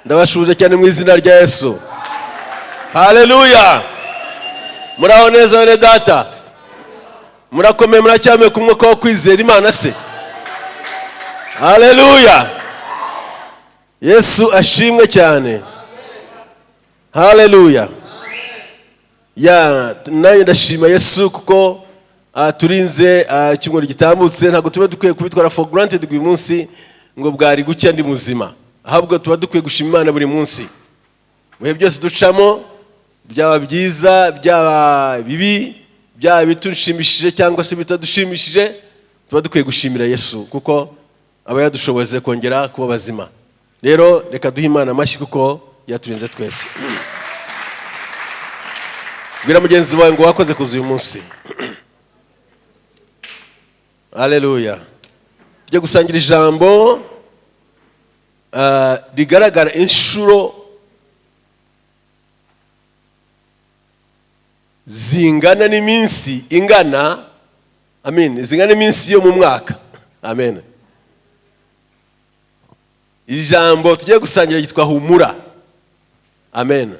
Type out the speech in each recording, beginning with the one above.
Ndabashuje cyane mu izina rya Yesu. Haleluya. Muraho neza bene data. Murakomeye muracyame ku mwuka wo kwizera Imana se. Haleluya. Yesu ashimwe cyane. Haleluya. Nayo ndashima Yesu kuko turinze cyumwe gitambutse, ntago tube dukwiye kubitwara for granted uyu munsi ngo bwari gucya ndi muzima. Ahubwo tuba dukwiye gushima Imana buri munsi. Muhe byose ducamo, byaba byiza, byaba bibi, byaba bitushimishije cyangwa se bitadushimishije, tuba dukwiye gushimira Yesu kuko aba yadushoboze kongera kuba bazima. Rero reka duhe Imana amashyi kuko yaturinze twese. Bwira mugenzi wawe ngo wakoze kuza uyu munsi. Haleluya. Tujye gusangira ijambo rigaragara inshuro zingana n'iminsi ingana, amen, zingana n'iminsi yo mu mwaka, amen. Ijambo tujye gusangira yitwa Humura, amen.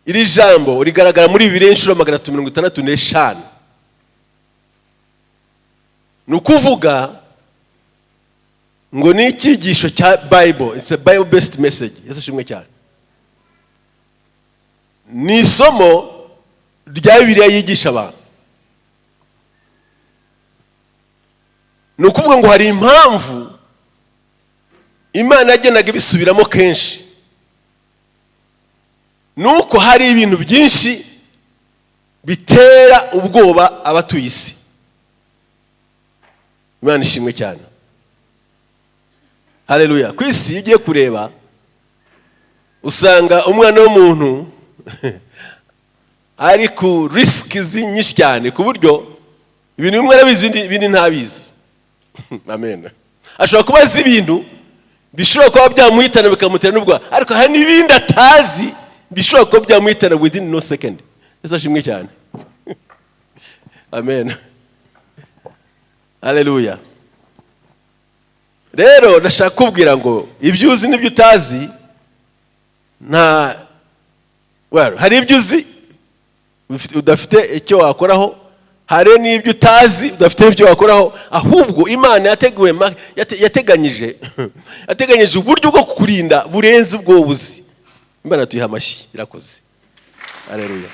Iri jambo rigaragara muri Bibiliya inshuro 365. Nukuvuga ngo ni icyigisho cya Bible, it's a Bible based message. Yesu shimwe cyane. Ni isomo rya Bibiliya yigisha abantu. Nukuvuga ngo hari impamvu Imana yagenaga ibisubiramo kenshi. Nuko hari ibintu byinshi bitera ubwoba abatuye isi. Imana ishimwe cyane. Haleluya. Kwisi igiye kureba usanga umwana w'umuntu ari ku risk nyinshi cyane ku buryo ibintu bimwe arabizi ibindi ntabizi. Amen. Ashobora kuba azi ibintu bishobora kuba byamuhitana bikamutera n'ubwo, ariko hari n'ibindi atazi bishobora kuba byamuhitana within no second. Yesu ashimwe cyane. Amen. Haleluya. Rero ndashaka kubwira ngo ibyo uzi n'ibyo utazi hari ibyo uzi udafite icyo wakoraho, hari n'ibyo utazi udafite icyo wakoraho, ahubwo Imana yateganyije uburyo bwo kukurinda burenze ubwo buzi. Imana tuyiha amashyi, irakoze. Haleluya.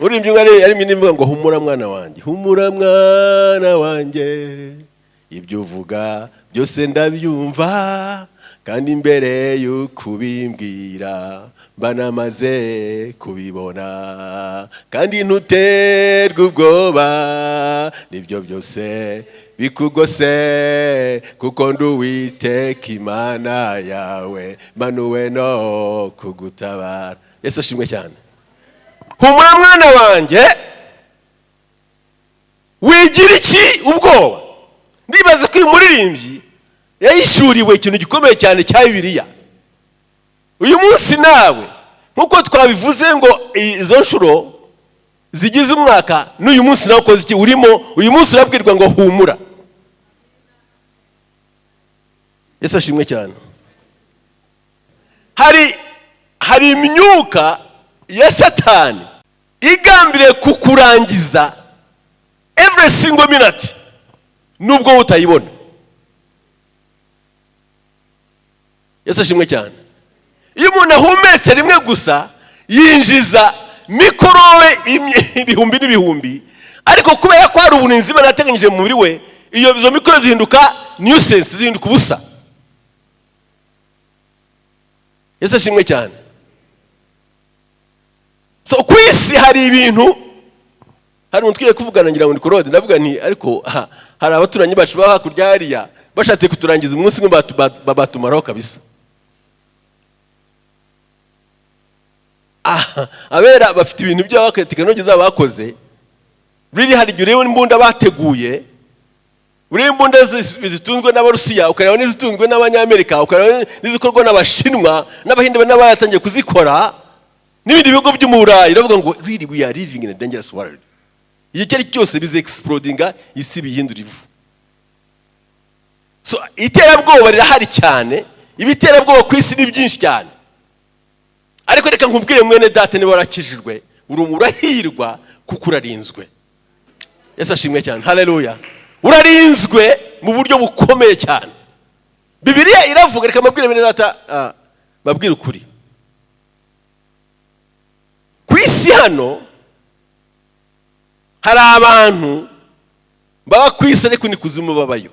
Urimbye ari imwe ngo humura mwana wanjye, humura mwana wanjye, ibyo uvuga byose ndabyumva, kandi imbere y'ukubimbwira banamaze kubibona, kandi ntuterwe ubwoba nibyo byose bikugose, kuko ndi Uwiteka Imana yawe, manuwe no kugutabara. Yesu ashimwe cyane. Humura mwana wanjye, wigira iki ubwoba? Ndibaza ko uyu muririmbyi yayishuriwe ikintu gikomeye cyane cya Bibiliya. Uyu munsi nawe nkuko twabivuze ngo izo nshuro zigize umwaka, n'uyu munsi nawe ukoze iki urimo? Uyu munsi urabwirwa ngo humura. Yesu ashimwe cyane. Hari imyuka ya Satani igambire kukurangiza every single minute nubwo utayibona. Yesu ashimwe cyane. Iyo umuntu ahumetse rimwe gusa yinjiza mikorowe ibihumbi n'ibihumbi, ariko kubera ko hari uburinzi Imana yateganyije mu mubiri we, izo mikoro zihinduka nuisance, zihinduka ubusa. Yesu ashimwe cyane. So kwisi hari ibintu, hari umuntu twiye kuvugana ngira ngo ni Claude, ndavuga nti ariko hari abaturanyi bacu baba hakurya hariya bashatse kuturangiza umunsi umwe batumaraho kabisa. Abera bafite ibintu byabo tekinoloji zabo bakoze. Really hari gihe ureba imbunda bateguye, ureba imbunda zitunzwe n'Abarusiya, ukareba n'izitunzwe n'Abanyamerika, ukareba n'izikorwa n'Abashinwa n'Abahinde n'abatangiye kuzikora n'ibindi bihugu byo mu Burayi. Iravuga ngo really we are living in a dangerous world. Igihe cyari cyose bize explodinga, isi bihindura ivu. So iterabwoba rirahari cyane, ibiterabwoba ku isi ni byinshi cyane, ariko reka nkubwire mwene data, niba warakijijwe urahirwa kuko urarinzwe. Yesu ashimwe cyane, haleluya. Urarinzwe mu buryo bukomeye cyane. Bibiliya iravuga, reka mbabwire mwene data, babwire ukuri. Ku isi hano hari abantu baba ku isi ariko ni kuzimu babayo.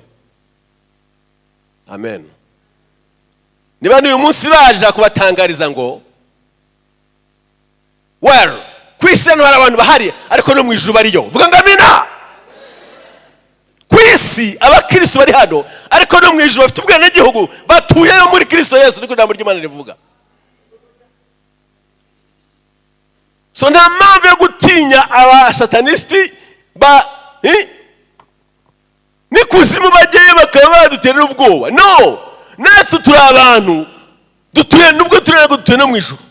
Amen. Niba n'uyu munsi baje kubatangariza ngo well, ku isi hano hari abantu bahari ariko no mu ijuru bariyo. Vuga ngo amina. Ku isi abakristo bari hano ariko no mu ijuru bafite ubwenegihugu, batuyeyo muri Kristo Yesu, niko ijambo ry'Imana rivuga. So nta mpamvu yo gutinya abasatanisti ni kuzimu bagiye bakaba badutera ubwoba. No, natwe turi abantu dutuye, nubwo turere dutuye no mu ijuru,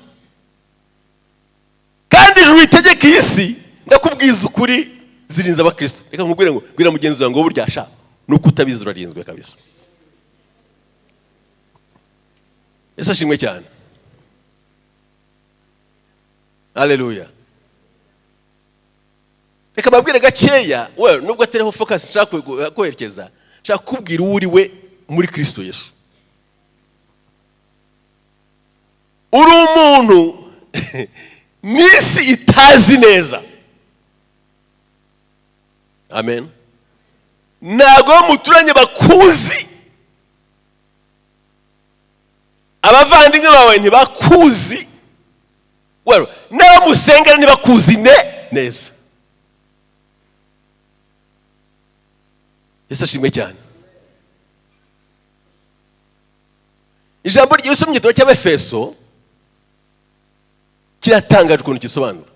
kandi ijuru ritegeka iyi si. Ndakubwiza ukuri, zirinze abakristo. Reka nkubwire ngo bwira mugenzi wawe ngo burya sha nuko utabizi urarinzwe kabisa. Yesu ashimwe cyane, haleluya. Reka babwire gakeya, we nubwo atereho focus nshaka kwerekeza, nshaka kubwira uri we muri Kristo Yesu. Uri umuntu n'isi itazi neza. Amen. Ntago muturanye bakuzi, abavandimwe bawe ntibakuzi, well, n'abamusengera ntibakuzi neza. Yesu ashimwe cyane. Ijambo ry'Yesu mu gitabo cy'Abefeso kiratangaje ukuntu gisobanura.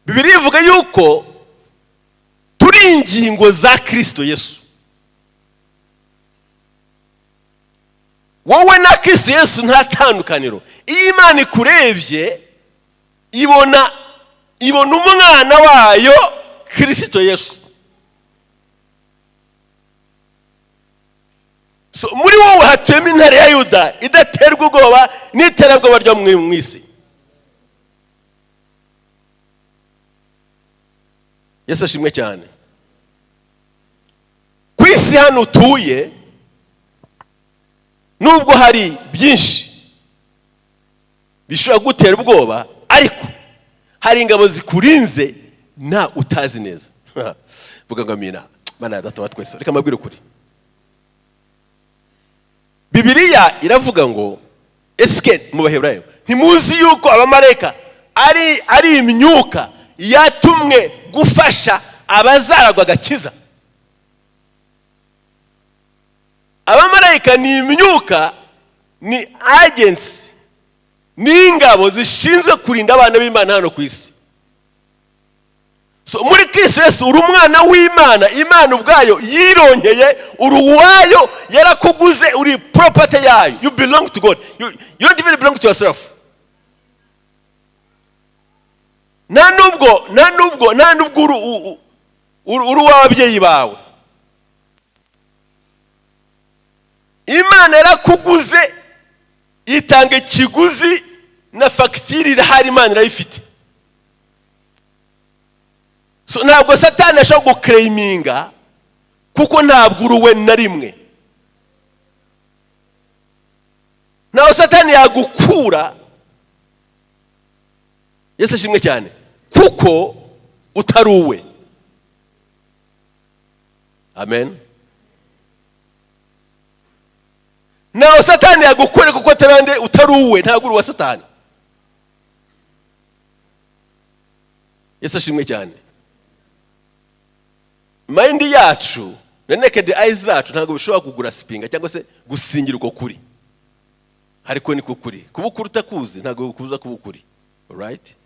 Bibiliya ivuga yuko turi ingingo za Kristo Yesu. Wowe na Kristo Yesu nta tandukaniro. Iyo Imana ikurebye ibona umwana wayo Kristo Yesu. So muri wowe hatuyemo intare ya Yuda idaterwa ubwoba n'iterabwoba ryo mu isi. Yesu ashimwe cyane. Ku isi hano utuye, nubwo hari byinshi bishobora gutera ubwoba, ariko hari ingabo zikurinze na utazi neza. Vuga ngo amina. Mana ya data wa twese, reka mbabwire ukuri. Bibiliya iravuga ngo eske mu Baheburayo ntimuzi yuko abamarayika ari imyuka yatumwe gufasha abazaragwa agakiza? Abamarayika ni imyuka, ni agents, ni ingabo zishinzwe kurinda abana b'Imana hano ku isi. So muri Kristo Yesu uri umwana w'Imana. Imana ubwayo yirongeye, uri uwayo, yarakuguze, uri property yayo. You belong to God. You don't even belong to yourself. Nta nubwo uri w'ababyeyi bawe. Imana yarakuguze, itanga ikiguzi na fagitire irahari, Imana irayifite. So ntabwo Satani ashobora guclaiminga kuko ntabwo uruwe na rimwe. Naho Satani yagukura, Yesu ashimwe cyane, kuko utaruwe. Amen. Naho Satani yagukure kuko utaruwe, ntabwo uri wa Satani. Yesu ashimwe cyane. Mind yacu na naked eyes zacu ntabwo bishobora kugura spinga cyangwa se gusingira uko kuri, ariko ni kukuri. Kuba ukuri utakuzi ntabwo bikubuza kuba ukuri. Alright?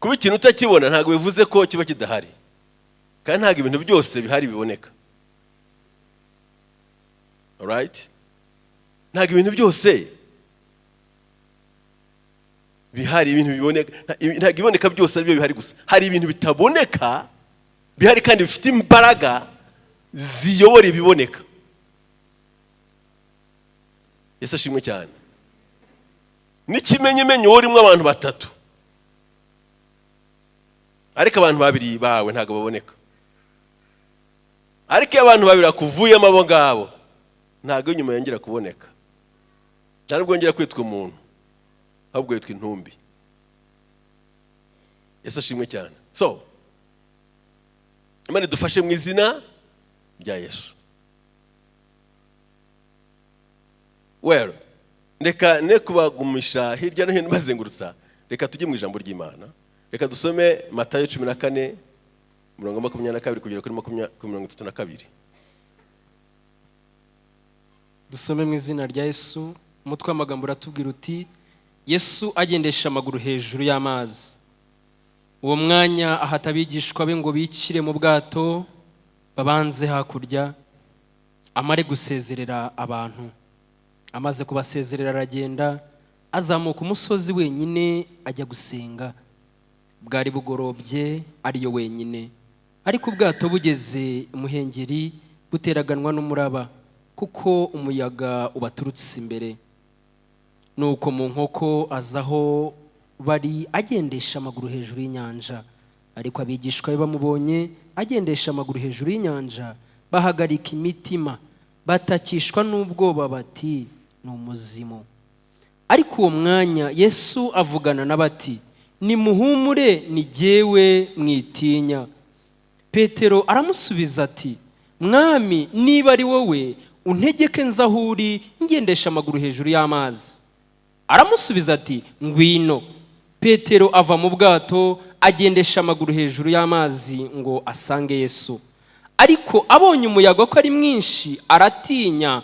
Kuba ikintu utakibona ntabwo bivuze ko kiba kidahari, kandi ntabwo ibintu byose bihari biboneka. Alright? Ntabwo ibintu byose bihari, ibintu biboneka, ntabwo iboneka byose ari byo bihari gusa. Hari ibintu bitaboneka bihari kandi bifite imbaraga ziyobora ibiboneka. Yesu ashimwe cyane. N'ikimenyimenyi urimo abantu batatu, ariko abantu babiri bawe ntago baboneka. Ariko abantu babiri akuvuyemo abo ngabo ntago inyuma yongera kuboneka. Ntabwo yongera kwitwa umuntu, ahubwo yitwa intumbi. Yesu ashimwe cyane. So Imana dufashe mu izina rya Yesu. Well, reka ne kubagumisha hirya no hino bazengurutsa, reka tujye mu ijambo ry'Imana. Reka dusome Matayo 14 murongo 22 kugera kuri 32. Dusome mu izina rya Yesu. Umutwe w'amagambo uratubwira uti Yesu agendesha amaguru hejuru y'amazi. Uwo mwanya ahata abigishwa be ngo bicire mu bwato babanze hakurya amare gusezerera abantu. Amaze kubasezerera aragenda azamuka umusozi wenyine ajya gusenga. Bwari bugorobye ariyo wenyine, ariko ubwato bugeze umuhengeri buteraganwa n'umuraba kuko umuyaga ubaturutse imbere. Nuko mu nkoko azaho bari agendesha amaguru hejuru y'inyanja. Ariko abigishwa be bamubonye agendesha amaguru hejuru y'inyanja bahagarika imitima, batakishwa n'ubwoba bati ni umuzimu. Ariko uwo mwanya Yesu avugana n'abati, nimuhumure ni jyewe mwitinya. Petero aramusubiza ati, mwami niba ari wowe untegeke nzahuri ngendesha amaguru hejuru y'amazi. Aramusubiza ati, ngwino. Petero ava mu bwato agendesha amaguru hejuru y'amazi ngo asange Yesu. Ariko abonye umuyaga ko ari mwinshi aratinya,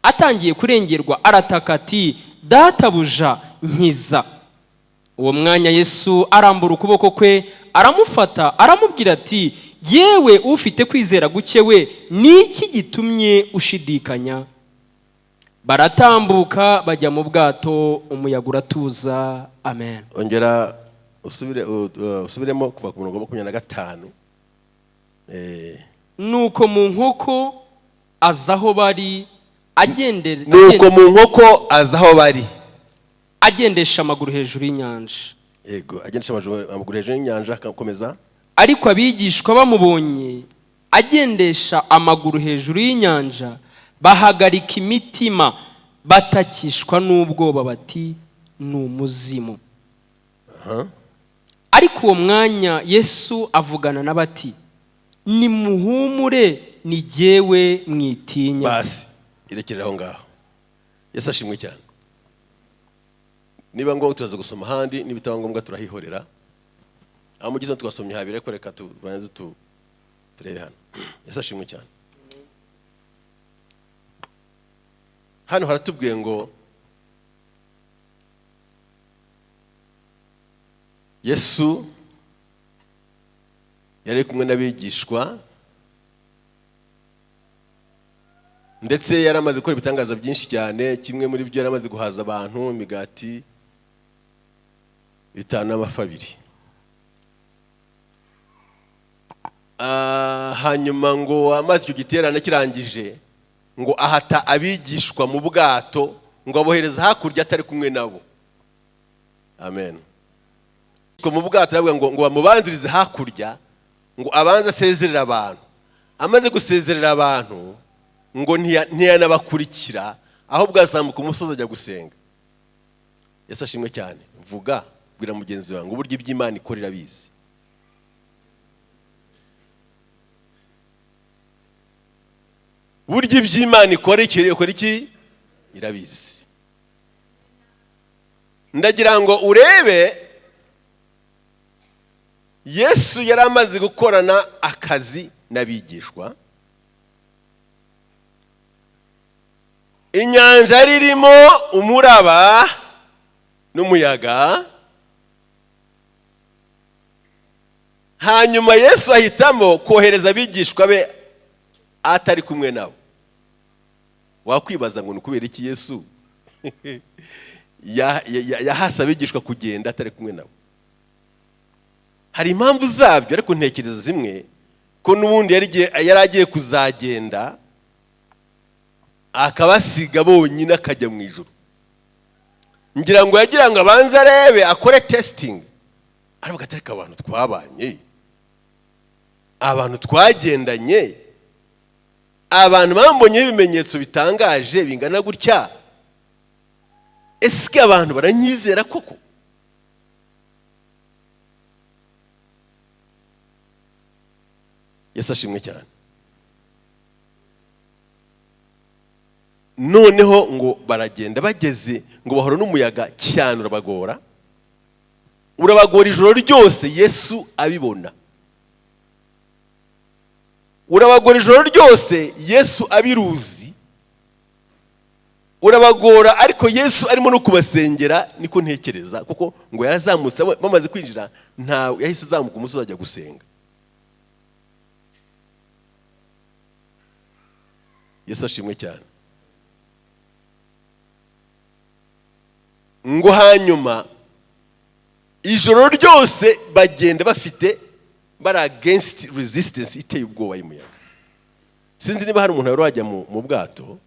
atangiye kurengerwa arataka ati, databuja nkiza. Uwo mwanya Yesu arambura ukuboko kwe aramufata aramubwira ati, yewe ufite kwizera guke we, niki gitumye ushidikanya? Baratambuka bajya mu bwato, umuyaga uratuza. Amen. Ongera usubiremo kuva ku murongo 25. Nuko mu nkoko azaho bari agendesha amaguru hejuru y'inyanja. Yego, agendesha amaguru hejuru y'inyanja. Komeza. Ariko abigishwa bamubonye agendesha amaguru hejuru y'inyanja bahagarika imitima, batakishwa n'ubwoba bati ni umuzimu. Ariko uwo mwanya Yesu avugana n'abati, nimuhumure ni jyewe mwitinya. Basi irekerera aho ngaho. Yesu ashimwe cyane. Niba ngombwa turaza gusoma handi, nibitaba ngombwa turahihorera. Amugize tugasomye habire ko reka tubanze turebe hano. Yesu ashimwe cyane. Hano haratubwiye ngo Yesu yari kumwe n'abigishwa, ndetse yari amaze gukora ibitangaza byinshi cyane. Kimwe muri byo yari amaze guhaza abantu imigati 5 n'amafi 2. Hanyuma ngo amazi icyo giterane kirangije ngo ahata abigishwa mu bwato ngo abohereza hakurya atari kumwe nabo. Amen. Ko mu bwato aravuga ngo bamubanzirize hakurya ngo abanze asezerera abantu. Amaze gusezerera abantu ngo ntiyanabakurikira, ahubwo azamuka umusozi ajya gusenga. Yesu ashimwe cyane. Vuga, bwira mugenzi wawe ngo uburyo iby'Imana ikorera bizi. Buryo iby'Imana ikora iki? Irabizi. Ndagira ngo urebe Yesu yari amaze gukorana akazi n'abigishwa. Inyanja ririmo umuraba n'umuyaga. Hanyuma Yesu ahitamo kohereza abigishwa be atari kumwe nabo. Wakwibaza ngo nukubera iki Yesu yahasa abigishwa kugenda atari kumwe nabo? Hari impamvu zabyo, ariko ntekereza zimwe ko n'ubundi yari agiye kuzagenda akabasiga bonyine akajya mu ijuru. Ngira ngo yagira ngo abanze arebe akore testing, aravuga ati reka abantu twabanye, abantu twagendanye, abantu bambonye ibimenyetso bitangaje bingana gutya, ese abantu baranyizera koko? Yesu ashimwe cyane. Noneho ngo baragenda bageze ngo bahora n'umuyaga cyane urabagora ijoro ryose. Yesu abibona, urabagora ijoro ryose, Yesu abiruzi, urabagora. Ariko Yesu arimo no kubasengera, niko ntekereza, kuko ngo yarazamutse bamaze kwinjira, nta yahise azamuka umusozi ajya gusenga. Yesu ashimwe cyane. Ngo hanyuma ijoro ryose bagenda bafite bari against resistance iteye ubwoba y'umuyaga. Sinzi niba hari umuntu wari wajya mu bwato,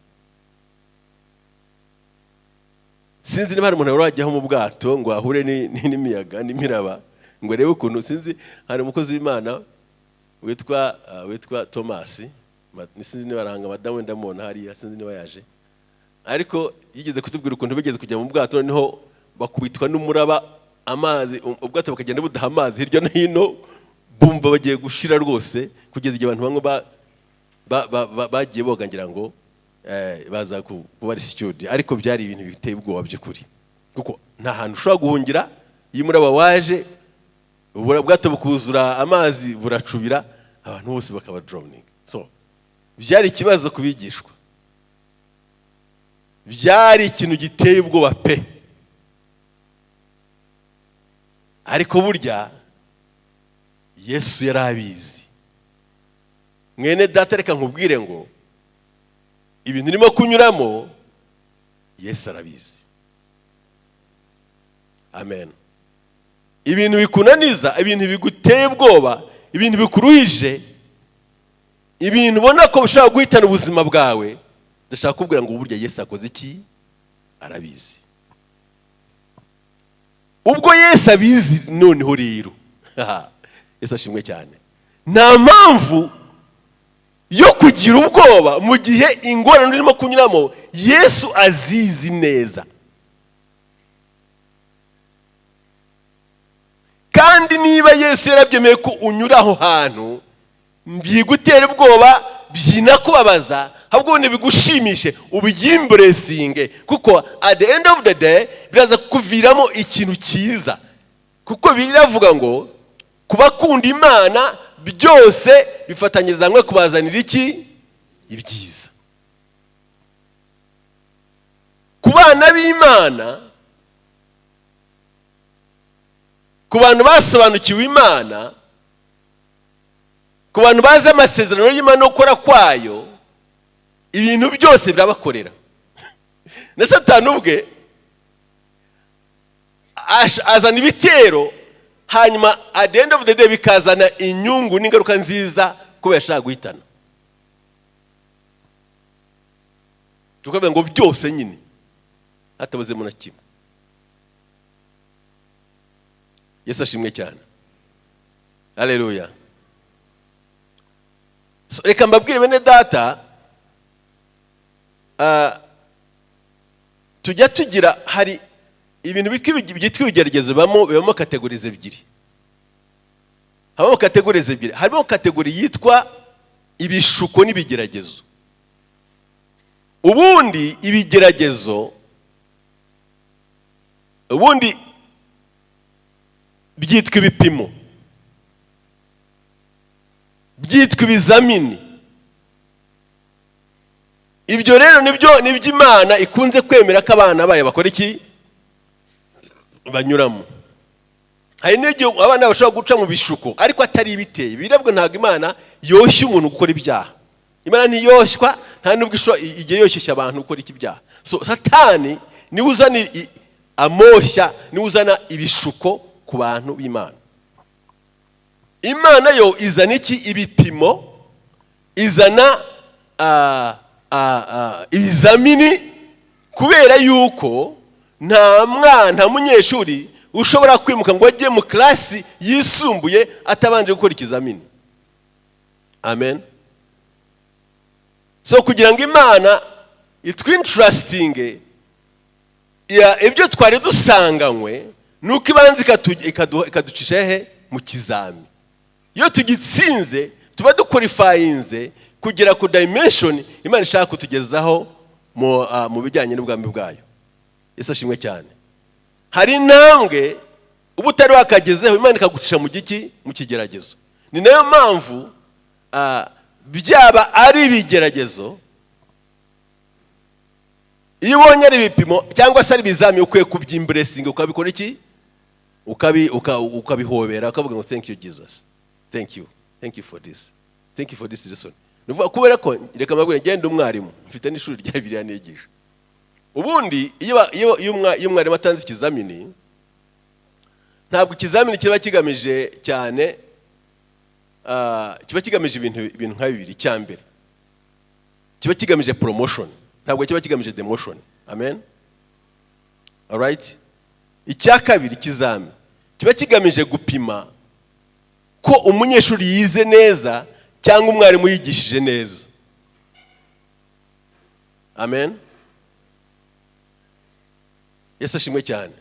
sinzi niba hari umuntu wari wajyaho mu bwato ngo ahure n'imiyaga n'imiraba ngo arebe ukuntu. Sinzi, hari umukozi w'Imana witwa Thomas, sinzi niba aranga madamu ndamubona hariya, sinzi niba yaje, ariko yigeze kutubwira ukuntu bigeze kujya mu bwato, noneho bakubitwa n'umuraba, amazi, ubwato bakagenda budaha amazi hirya no hino, bumva bagiye gushira rwose, kugeza igihe abantu bamwe bagiye boga, ngira ngo baza kuba rescued. Ariko byari ibintu biteye ubwoba by'ukuri, kuko nta hantu ushobora guhungira iyo umuraba waje, ubwato bukuzura amazi buracubira, abantu bose bakaba drowning. So byari ikibazo kubigishwa, byari ikintu giteye ubwoba pe. Ariko burya Yesu yari abizi. Mwene data, reka nkubwire ngo ibintu urimo kunyuramo Yesu arabizi. Amen. Ibintu bikunaniza, ibintu biguteye ubwoba, ibintu bikuruhije, ibintu ubona ko bishobora guhitana ubuzima bwawe, ndashaka kubwira ngo burya Yesu akoze iki? Arabizi. Ubwo Yesu abizi, noneho rero Yesu ashimwe cyane, nta mpamvu yo kugira ubwoba mu gihe ingorane urimo kunyuramo Yesu azizi neza. Kandi niba Yesu yarabyemeye ko unyura aho hantu, mbigutera ubwoba, byinakubabaza, ahubwo ntibigushimishe, ubiyimburesinge, kuko at the end of the day biraza kuviramo ikintu cyiza. Kuko biravuga ngo kubakunda Imana byose bifatanyiriza hamwe kubazanira iki? Ibyiza. Ku bana b'Imana, ku bantu basobanukiwe Imana, ku bantu bazi amasezerano y'Imana no gukora kwayo, ibintu byose birabakorera. Na Satani ubwe azana ibitero, hanyuma at the end of the day bikazana inyungu n'ingaruka nziza kubera ashaka guhitana. Tukavuga ngo byose nyine hatabuzemo na kimwe. Yesu ashimwe cyane. Haleluya. So reka mbabwire bene data, tujya tugira, hari ibintu byitwa ibigeragezo, bibamo kategorize ebyiri. Habamo kategorize ebyiri. Harimo kategori yitwa ibishuko n'ibigeragezo. Ubundi ibigeragezo, ubundi byitwa ibipimo, byitwa ibizamini. Ibyo rero nibyo Imana ikunze kwemera ko abana bayo bakora iki? Banyuramo. Hari n'igihe abana bashobora guca mu bishuko ariko atari ibiteye. Birabwo ntabwo Imana yoshya umuntu gukora ibyaha. Imana ntiyoshywa, nta nubwo igihe yoshyeshya abantu gukora iki byaha. So Satani niwe uzana amoshya, niwe uzana ibishuko ku bantu b'Imana. imana yo izana iki? Ibipimo, izana ibizamini, kubera yuko nta munyeshuri ushobora kwimuka ngo ajye mu klasi yisumbuye atabanje gukora ikizamini. Amen. So kugira ngo imana itwintrustinge ibyo twari dusanganywe, nuko ibanza ikaducisha he? Mu kizami. Iyo tugitsinze tuba duqualifyinze kugera ku dimension imana ishaka kutugezaho mu bijyanye n'ubwami bwayo. Yesu ashimwe cyane. Hari intambwe uba utari wakagezeho, imana ikagucisha mu giki? Mu kigeragezo. Ni nayo mpamvu byaba ari ibigeragezo, iyo ubonye ari ibipimo cyangwa se ari ibizami, ukwiye kubyimburesinga, ukabikora iki? Ukabihobera, ukavuga ngo thank you Jesus, thank you for this, thank you for this lesson. Nuvuga kubera ko reka mbabwire, ngende umwarimu, mfite n'ishuri rya Bibiliya nigisha. Ubundi iyo umwarimu atanze ikizamini, ntabwo ikizamini kiba kigamije cyane, kiba kigamije ibintu nka bibiri. Cyambere kiba kigamije promotion, ntabwo kiba kigamije demotion. Amen. All right. Icya kabiri, ikizami kiba kigamije gupima ko umunyeshuri yize neza cyangwa umwarimu yigishije neza. Amen. Yesu ashimwe cyane.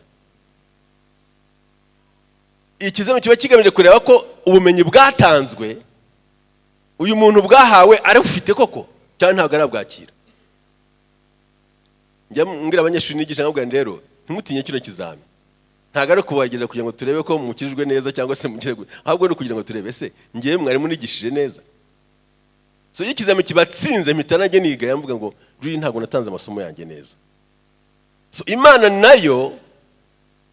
Ikizami kiba kigamije kureba ko ubumenyi bwatanzwe uyu muntu bwahawe arabufite koko cyangwa ntabwo arabwakira. Njya mbwira abanyeshuri nigisha nkabwira rero ntimutinye kino kizami, ntabwo ari kubagereza kugira ngo turebe ko mukijwe neza cyangwa se mugire, ahubwo ni kugira ngo turebe se ngiye mwarimu nigishije neza. So ikizami kibatsinze mpita nanjye niga, yamvuga ngo ruri ntabwo natanze amasomo yanjye neza. So imana nayo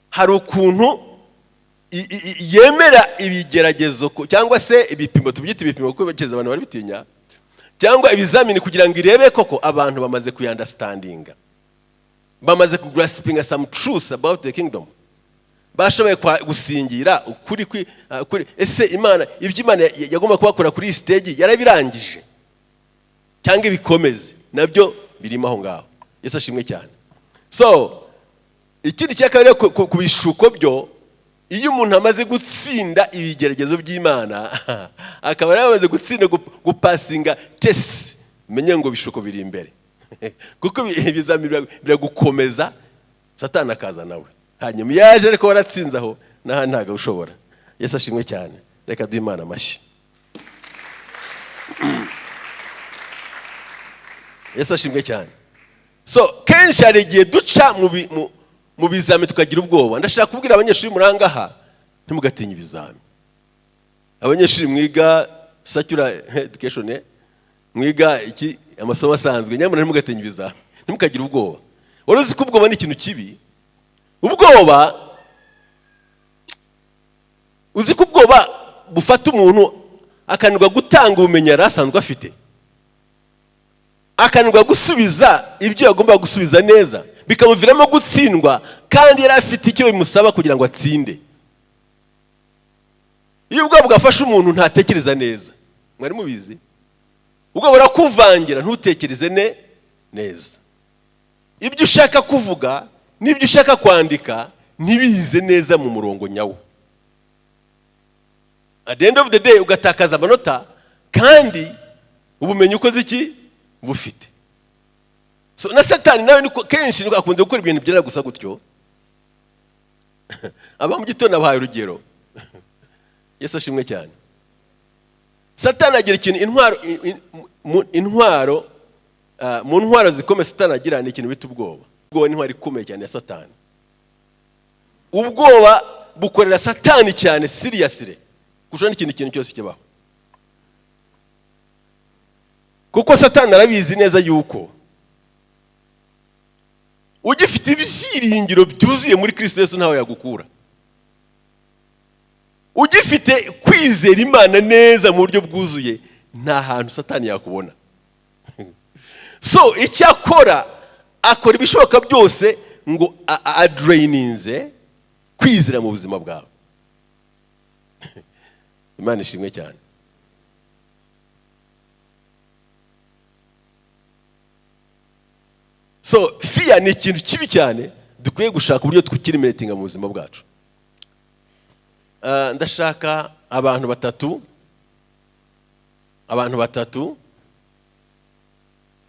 hari ukuntu yemera ibigeragezo cyangwa se ibipimo, tubyita ibipimo kuko bakeza abantu bari bitinya, cyangwa ibizamini kugira ngo irebe koko abantu bamaze kuyanderstandinga, bamaze kugraspinga some truth about the kingdom, bashoboye gusingira ukuri ese imana ibyo imana yagomba kubakora kuri stage yarabirangije cyangwa ibikomeze nabyo birimo aho ngaho. Yesu ashimwe cyane. So ikindi cyakabiri ku bishuko byo, iyo umuntu amaze gutsinda ibigeragezo by'Imana akaba yamaze gutsinda gupasinga test, menye ngo bishuko biri imbere kuko ibizamini biragukomeza, Satani akaza nawe hanyuma yaje ariko waratsinze aho ntago ushobora. Yesu ashimwe cyane. Reka duhe Imana amashyi. Yesu ashimwe cyane. So kenshi hari igihe duca mu bizami tukagira ubwoba. Ndashaka kubwira abanyeshuri murangaha ntimugatinye ibizami. Abanyeshuri mwiga secular education, mwiga iki amasomo asanzwe, nyamara ntimugatinye ibizami, ntimukagira ubwoba. Wari uzi ko ubwoba ni ikintu kibi? Ubwoba, uzi ko ubwoba bufata umuntu akanirwa gutanga ubumenyi yari asanzwe afite, akanirwa gusubiza ibyo yagomba gusubiza neza, bikamuviramo gutsindwa kandi yari afite icyo bimusaba kugira ngo atsinde. Iyo ubwoba bwafashe umuntu ntatekereza neza, mwari mubizi, ubwoba burakuvangira ntutekereze neza. Ibyo ushaka kuvuga n'ibyo ushaka kwandika ntibize neza mu murongo nyawo. At the end of the day ugatakaza amanota kandi ubumenyi ukoze iki bufite. So na Satani nawe kenshi akunze gukora ibintu byera gusa gutyo. Aba mu gitondo abahaye urugero. Yesu ashimwe cyane. Satani agira ikintu intwaro mu ntwaro zikomeye Satani agira ni ikintu bita ubwoba. Ubwoba ni intwaro ikomeye cyane ya Satani. Ubwoba bukorera Satani cyane seriously kurusha n'ikindi kintu cyose kibaho. Kuko Satani arabizi neza yuko ugifite ibyiringiro byuzuye muri Kristo Yesu ntawe yagukura. Ugifite kwizera Imana neza mu buryo bwuzuye nta hantu Satani yakubona. So icyakora akora ibishoboka byose ngo adraininze kwizera mu buzima bwawe. Imana ishimwe cyane. So fear ni ikintu kibi cyane dukwiye gushaka uburyo twikiriminatinga mu buzima bwacu. Ndashaka abantu batatu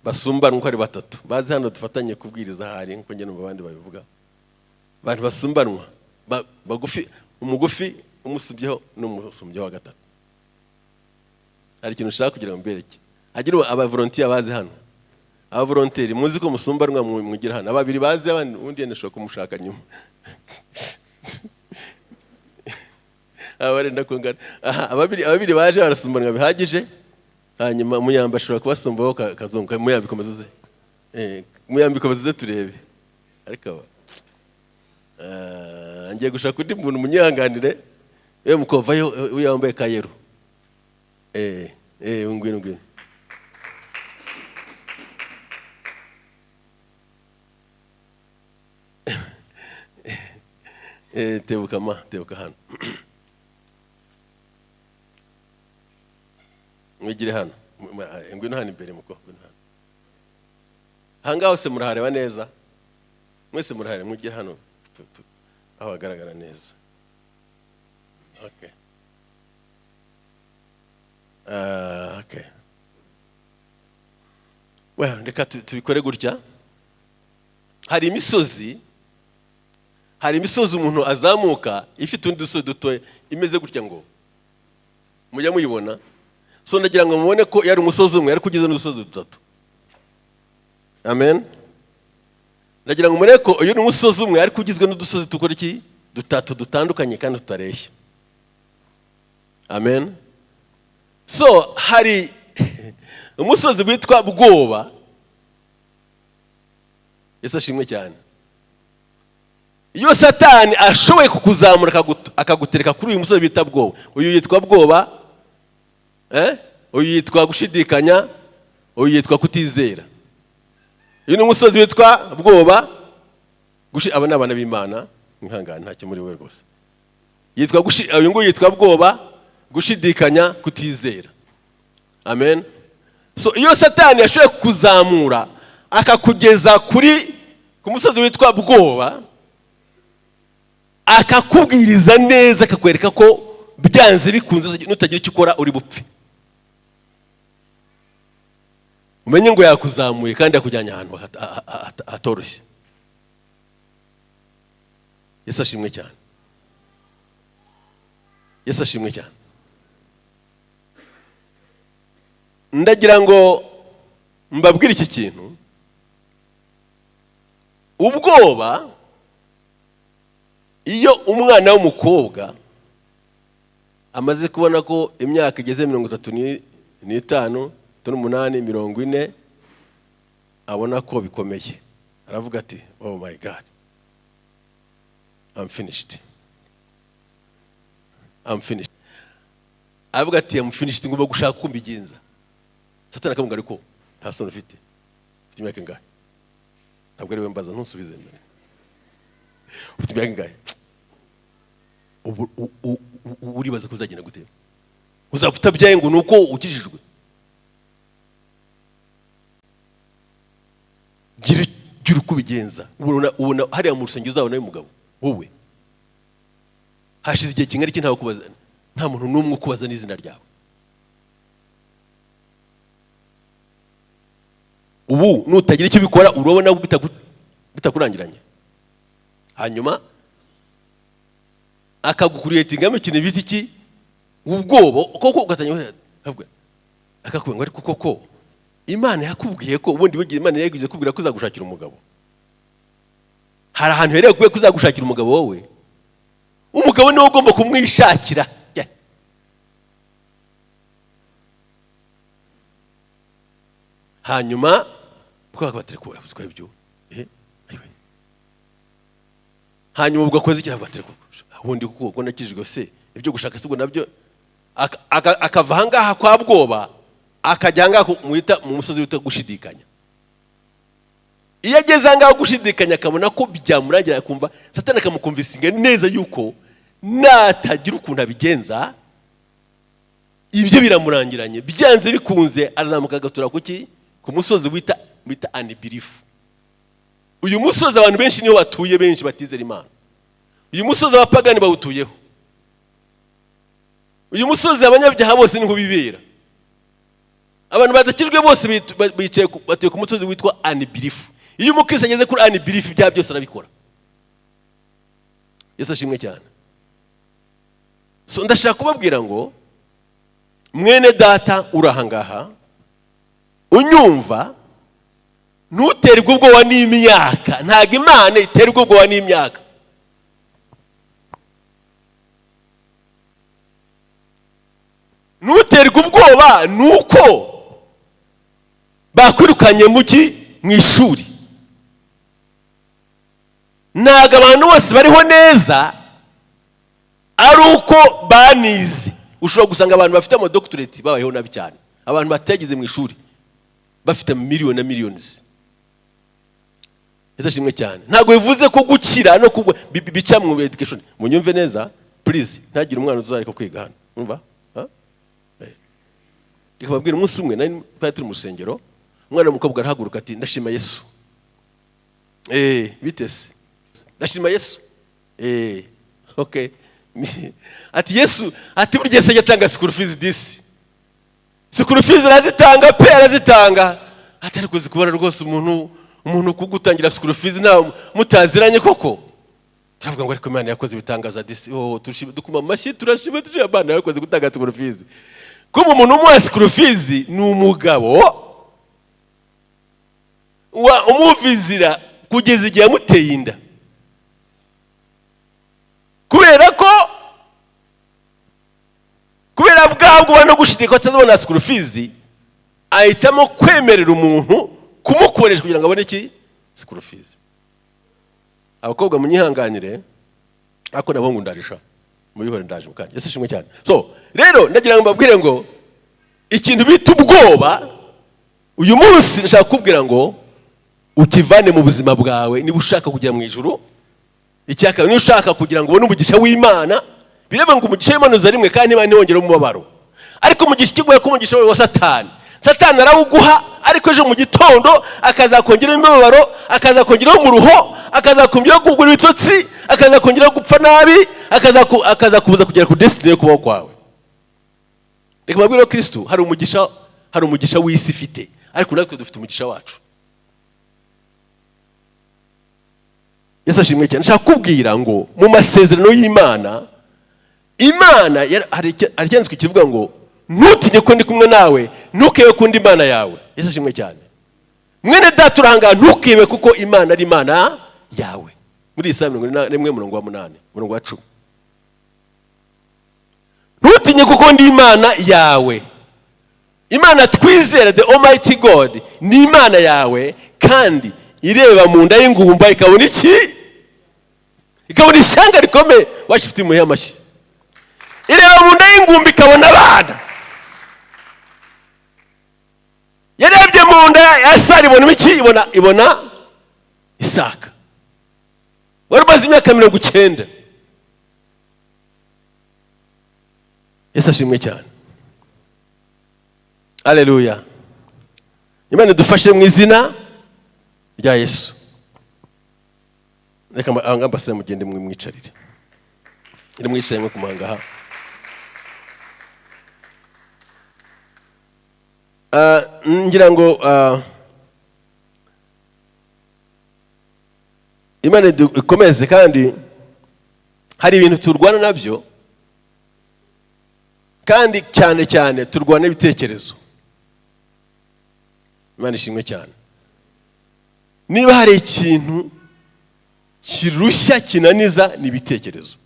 basumbanwa uko ari batatu. Bazi hano dufatanye kubwiriza hari nkuko njye numva abandi babivuga. Abantu basumbanwa bagufi, umugufi umusubyeho n'umusumbyeho wa gatatu. Hari ikintu ushaka kugira ngo mbereke. Hagira aba volunteer bazi hano. Aba volunteer muzi ko musumbanwa mugira hano. Ababiri bazi abandi undi nashaka kumushaka nyuma. Abarenda kungana. Ababiri baje barasumbanwa bihagije. Hanyuma muyamba ashobora kubasumbaho kazunguka muyamba ikomezuze. Muyamba ikomezuze turebe. Ariko ngiye gushaka undi muntu munyanganire. Mukovayo uyambaye kayero. Ungwino. Tebuka hano. Mwigire hano. Ngwino hano imbere muko. Hangaho se murahareba neza. Mwese murahare mwigire hano. Aho agaragara neza. Okay. Okay. Well, reka tubikore gutya. Hari imisozi umuntu azamuka ifite undi dusozi dutoye imeze gutya ngo mujya muyibona. So ndagira ngo mubone ko yari umusozi umwe ariko ugizwe n'udusozi dutatu. Amen. Ndagira ngo mubone ko uyu ni umusozi umwe ariko ugizwe n'udusozi tukora iki dutatu dutandukanye kandi tutareshya. Amen. So hari umusozi witwa Bwoba. Yesu ashimwe cyane. Iyo Satani ashoboye kukuzamura akagutereka kuri uyu musozi bita Bwoba. Uyu yitwa Bwoba. Uyu yitwa gushidikanya. Uyu yitwa kutizera. Uyu ni umusozi witwa Bwoba. Aba ni abana b'Imana. Mwihangane ntacyo muri we rwose. Uyu nguyu yitwa Bwoba, gushidikanya, kutizera. Amen. So iyo Satani yashoboye kukuzamura akakugeza ku musozi witwa Bwoba, akakubwiriza neza akakwereka ko byanze bikunze nutagira icyo ukora uri bupfe. Umenye ngo yakuzamuye kandi yakujyanye ahantu hatoroshye. Yesu ashimwe cyane. Yesu ashimwe cyane. Ndagira ngo mbabwire iki kintu. Ubwoba iyo umwana w'umukobwa amaze kubona ko imyaka igeze 35, 38, 40, abona ko bikomeye, aravuga ati oh my God, I'm finished. Avuga ati I'm finished, ngomba gushaka kumbigenza. Satani akamubwira ariko nta soni ufite imyaka ingahe? Ntabwo ari we mbaza ntusubize mbere. Ufite imyaka ingahe? Uribaza ko uzagenda gute? Uzafuta byaye ngo nuko ukijijwe? Gira uko bigenza. Ubona hariya mu rusengero uzabona umugabo wowe. Hashize igihe kingana iki ntawe kubaza, nta muntu n'umwe ukubaza n'izina ryawe. Ubu nutagira icyo bikora urabona bitakurangiranye. Hanyuma akagukuriyetingamo ikintu bita iki ubwoba koko ugatanya akakubwira ngo ariko koko Imana yakubwiye ko ubundi bigiye Imana yagize kubwira ko uzagushakira umugabo. Hari ahantu hereye kuwe kuzagushakira umugabo wowe. Umugabo niwe ugomba kumwishakira. Hanyuma ukabatera ko uzikora ibyo. Hanyuma ugakoze iki abatera ko ubundi kuko nakijijwe se ibyo gushaka se ubwo nabyo akava hangaha kwa Bwoba akajya ngaho muhita mu musozi wita gushidikanya. Iyo ageze ngaho gushidikanya akabona ko byamurangira akumva Satani akamukumvisinga neza yuko natagira ukuntu abigenza ibyo biramurangiranye, byanze bikunze arazamuka agatura kuki? Ku musozi wita Unbelief. Uyu musozi abantu benshi niho batuye, benshi batizera Imana. Uyu musozi abapagani bawutuyeho. Uyu musozi abanyabyaha bose niho bibera. Abantu badakijwe bose bicaye batuye ku musozi witwa Unbelief. Iyo umukristo ageze kuri Unbelief ibyaha byose arabikora. Yesu ashimwe cyane. So ndashaka kubabwira ngo mwene data urahangaha unyumva, ntuterwe ubwoba n'imyaka. Ntago Imana iterwa ubwoba n'imyaka. Ntuterwe ubwoba nuko bakwirukanye mu ishuri. Ntago abantu bose bariho neza ari uko banize. Ushobora gusanga abantu bafite amadoctorate babayeho nabi cyane, abantu batagize mu ishuri bafite miliyoni na millions. Ezashimwe cyane. Ntago bivuze ko gukira no bica mu education. Munyumve neza please, ntagire umwana uzareka kwiga hano. Umva? Ikababwira umunsi umwe nari turi mu rusengero, umwana w'umukobwa arahaguruka ati ndashima Yesu. Bitese. Ndashima Yesu. Okay. Ati Yesu, ati buri gihe se yatanga school fees disi. School fees arazitanga pe, arazitanga. Ati ariko zikubara rwose umuntu kugutangira school fees nta mutaziranye koko. Turavuga ngo ariko Imana yakoze ibitangaza disi. Dukuma amashi turashima abana yakoze gutanga school fees. Kuba umuntu umuha school fees ni umugabo wa umuvizira kugeza igihe amuteye inda. Kubera bwabwo no gushidika atazabona school fees, ahitamo kwemerera umuntu kumukoresha kugira ngo abone iki? School fees. Abakobwa munyihanganire, ako nabo ngundarisha mubihore ndaje mukanya. Yesu ashimwe cyane. So rero ndagira ngo mbabwire ngo ikintu bita ubwoba uyu munsi ndashaka kubwira ngo ukivane mu buzima bwawe. Niba ushaka kujya mu ijuru, icyaka ni ushaka kugira ngo ubone umugisha w'Imana, bireba ngo umugisha w'Imana uzarimwe kandi Imana ntiyongere umubabaro. Ariko umugisha kiguye ko umugisha wa Satani. Satani arawuguha, ariko ejo mu gitondo akazakongera imibabaro, akazakongera umuruho, akazakongera kugura ibitotsi, akazakongera gupfa nabi, akazakubuza kugera ku destiny yo kubaho kwawe. Reka mbabwire ko Kristo hari umugisha w'isi ifite, ariko natwe dufite umugisha wacu. Yesu ashimwe cyane. Nshaka kubwira ngo mu masezerano y'Imana, Imana hari cyanditswe kivuga ngo ntutinye ko ndi kumwe nawe, ntukebe kundi Imana yawe. Yesu ashimwe cyane. Mwene data urahanga ntukebe kuko Imana ari Imana yawe. Muri Isaya 41:8, 10. Ntutinye kuko ndi Imana yawe. Imana twizera, the Almighty God, ni Imana yawe kandi ireba mu nda y'ingumba ikabona iki? Ikabona ishyanga rikomeye. Washifite mu y'amashyi. Ireba mu nda y'ingumba ikabona abana. Yarebye mu nda ya Sara ibona iki? Ibona Isaka. Wari umaze imyaka 90. Yesu ashimwe cyane. Haleluya. Imana dufashe mu izina rya Yesu. Reka ambasade mugende mwicarire. Iri mwicaye mwe kumanga ha. Ngira ngo Imana ikomeze, kandi hari ibintu turwana nabyo, kandi cyane turwana ibitekerezo. Imana ishimwe cyane. Niba hari ikintu kirushya kinaniza ni ibitekerezo.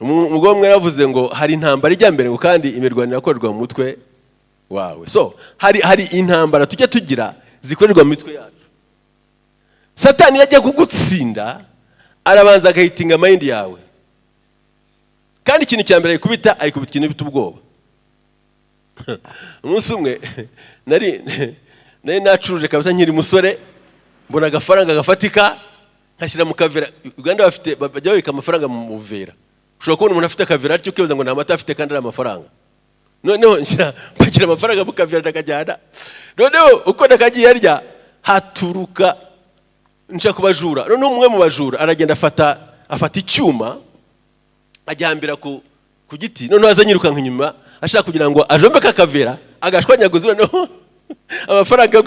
Umugabo umwe yaravuze ngo hari intambara ijya mbere ngo kandi imirwano irakorerwa mu mutwe wawe. So hari intambara tujya tugira zikorerwa mu mitwe yacu. Satani yajya kugutsinda arabanza agahitinga mind yawe, kandi ikintu cya mbere ayikubita ikintu bita ubwoba. Umunsi umwe nari nacuruje kabisa nkiri musore, mbona agafaranga gafatika nkashyira mu kavera. Uganda bajya babika amafaranga mu vera. ushobora kubona umuntu afite akavera atyo ukibaza ngo nta mata afite kandi ari amafaranga. Noneho mpakira amafaranga mu kavera ndakajyana. Noneho uko ndakagiye arya haturuka nshaka kubajura. Noneho umwe mu bajura aragenda afata icyuma ajyambira ku giti. Noneho azanyirukanka inyuma ashaka kugira ngo ajombe kakavera agashwanyaguza. Noneho amafaranga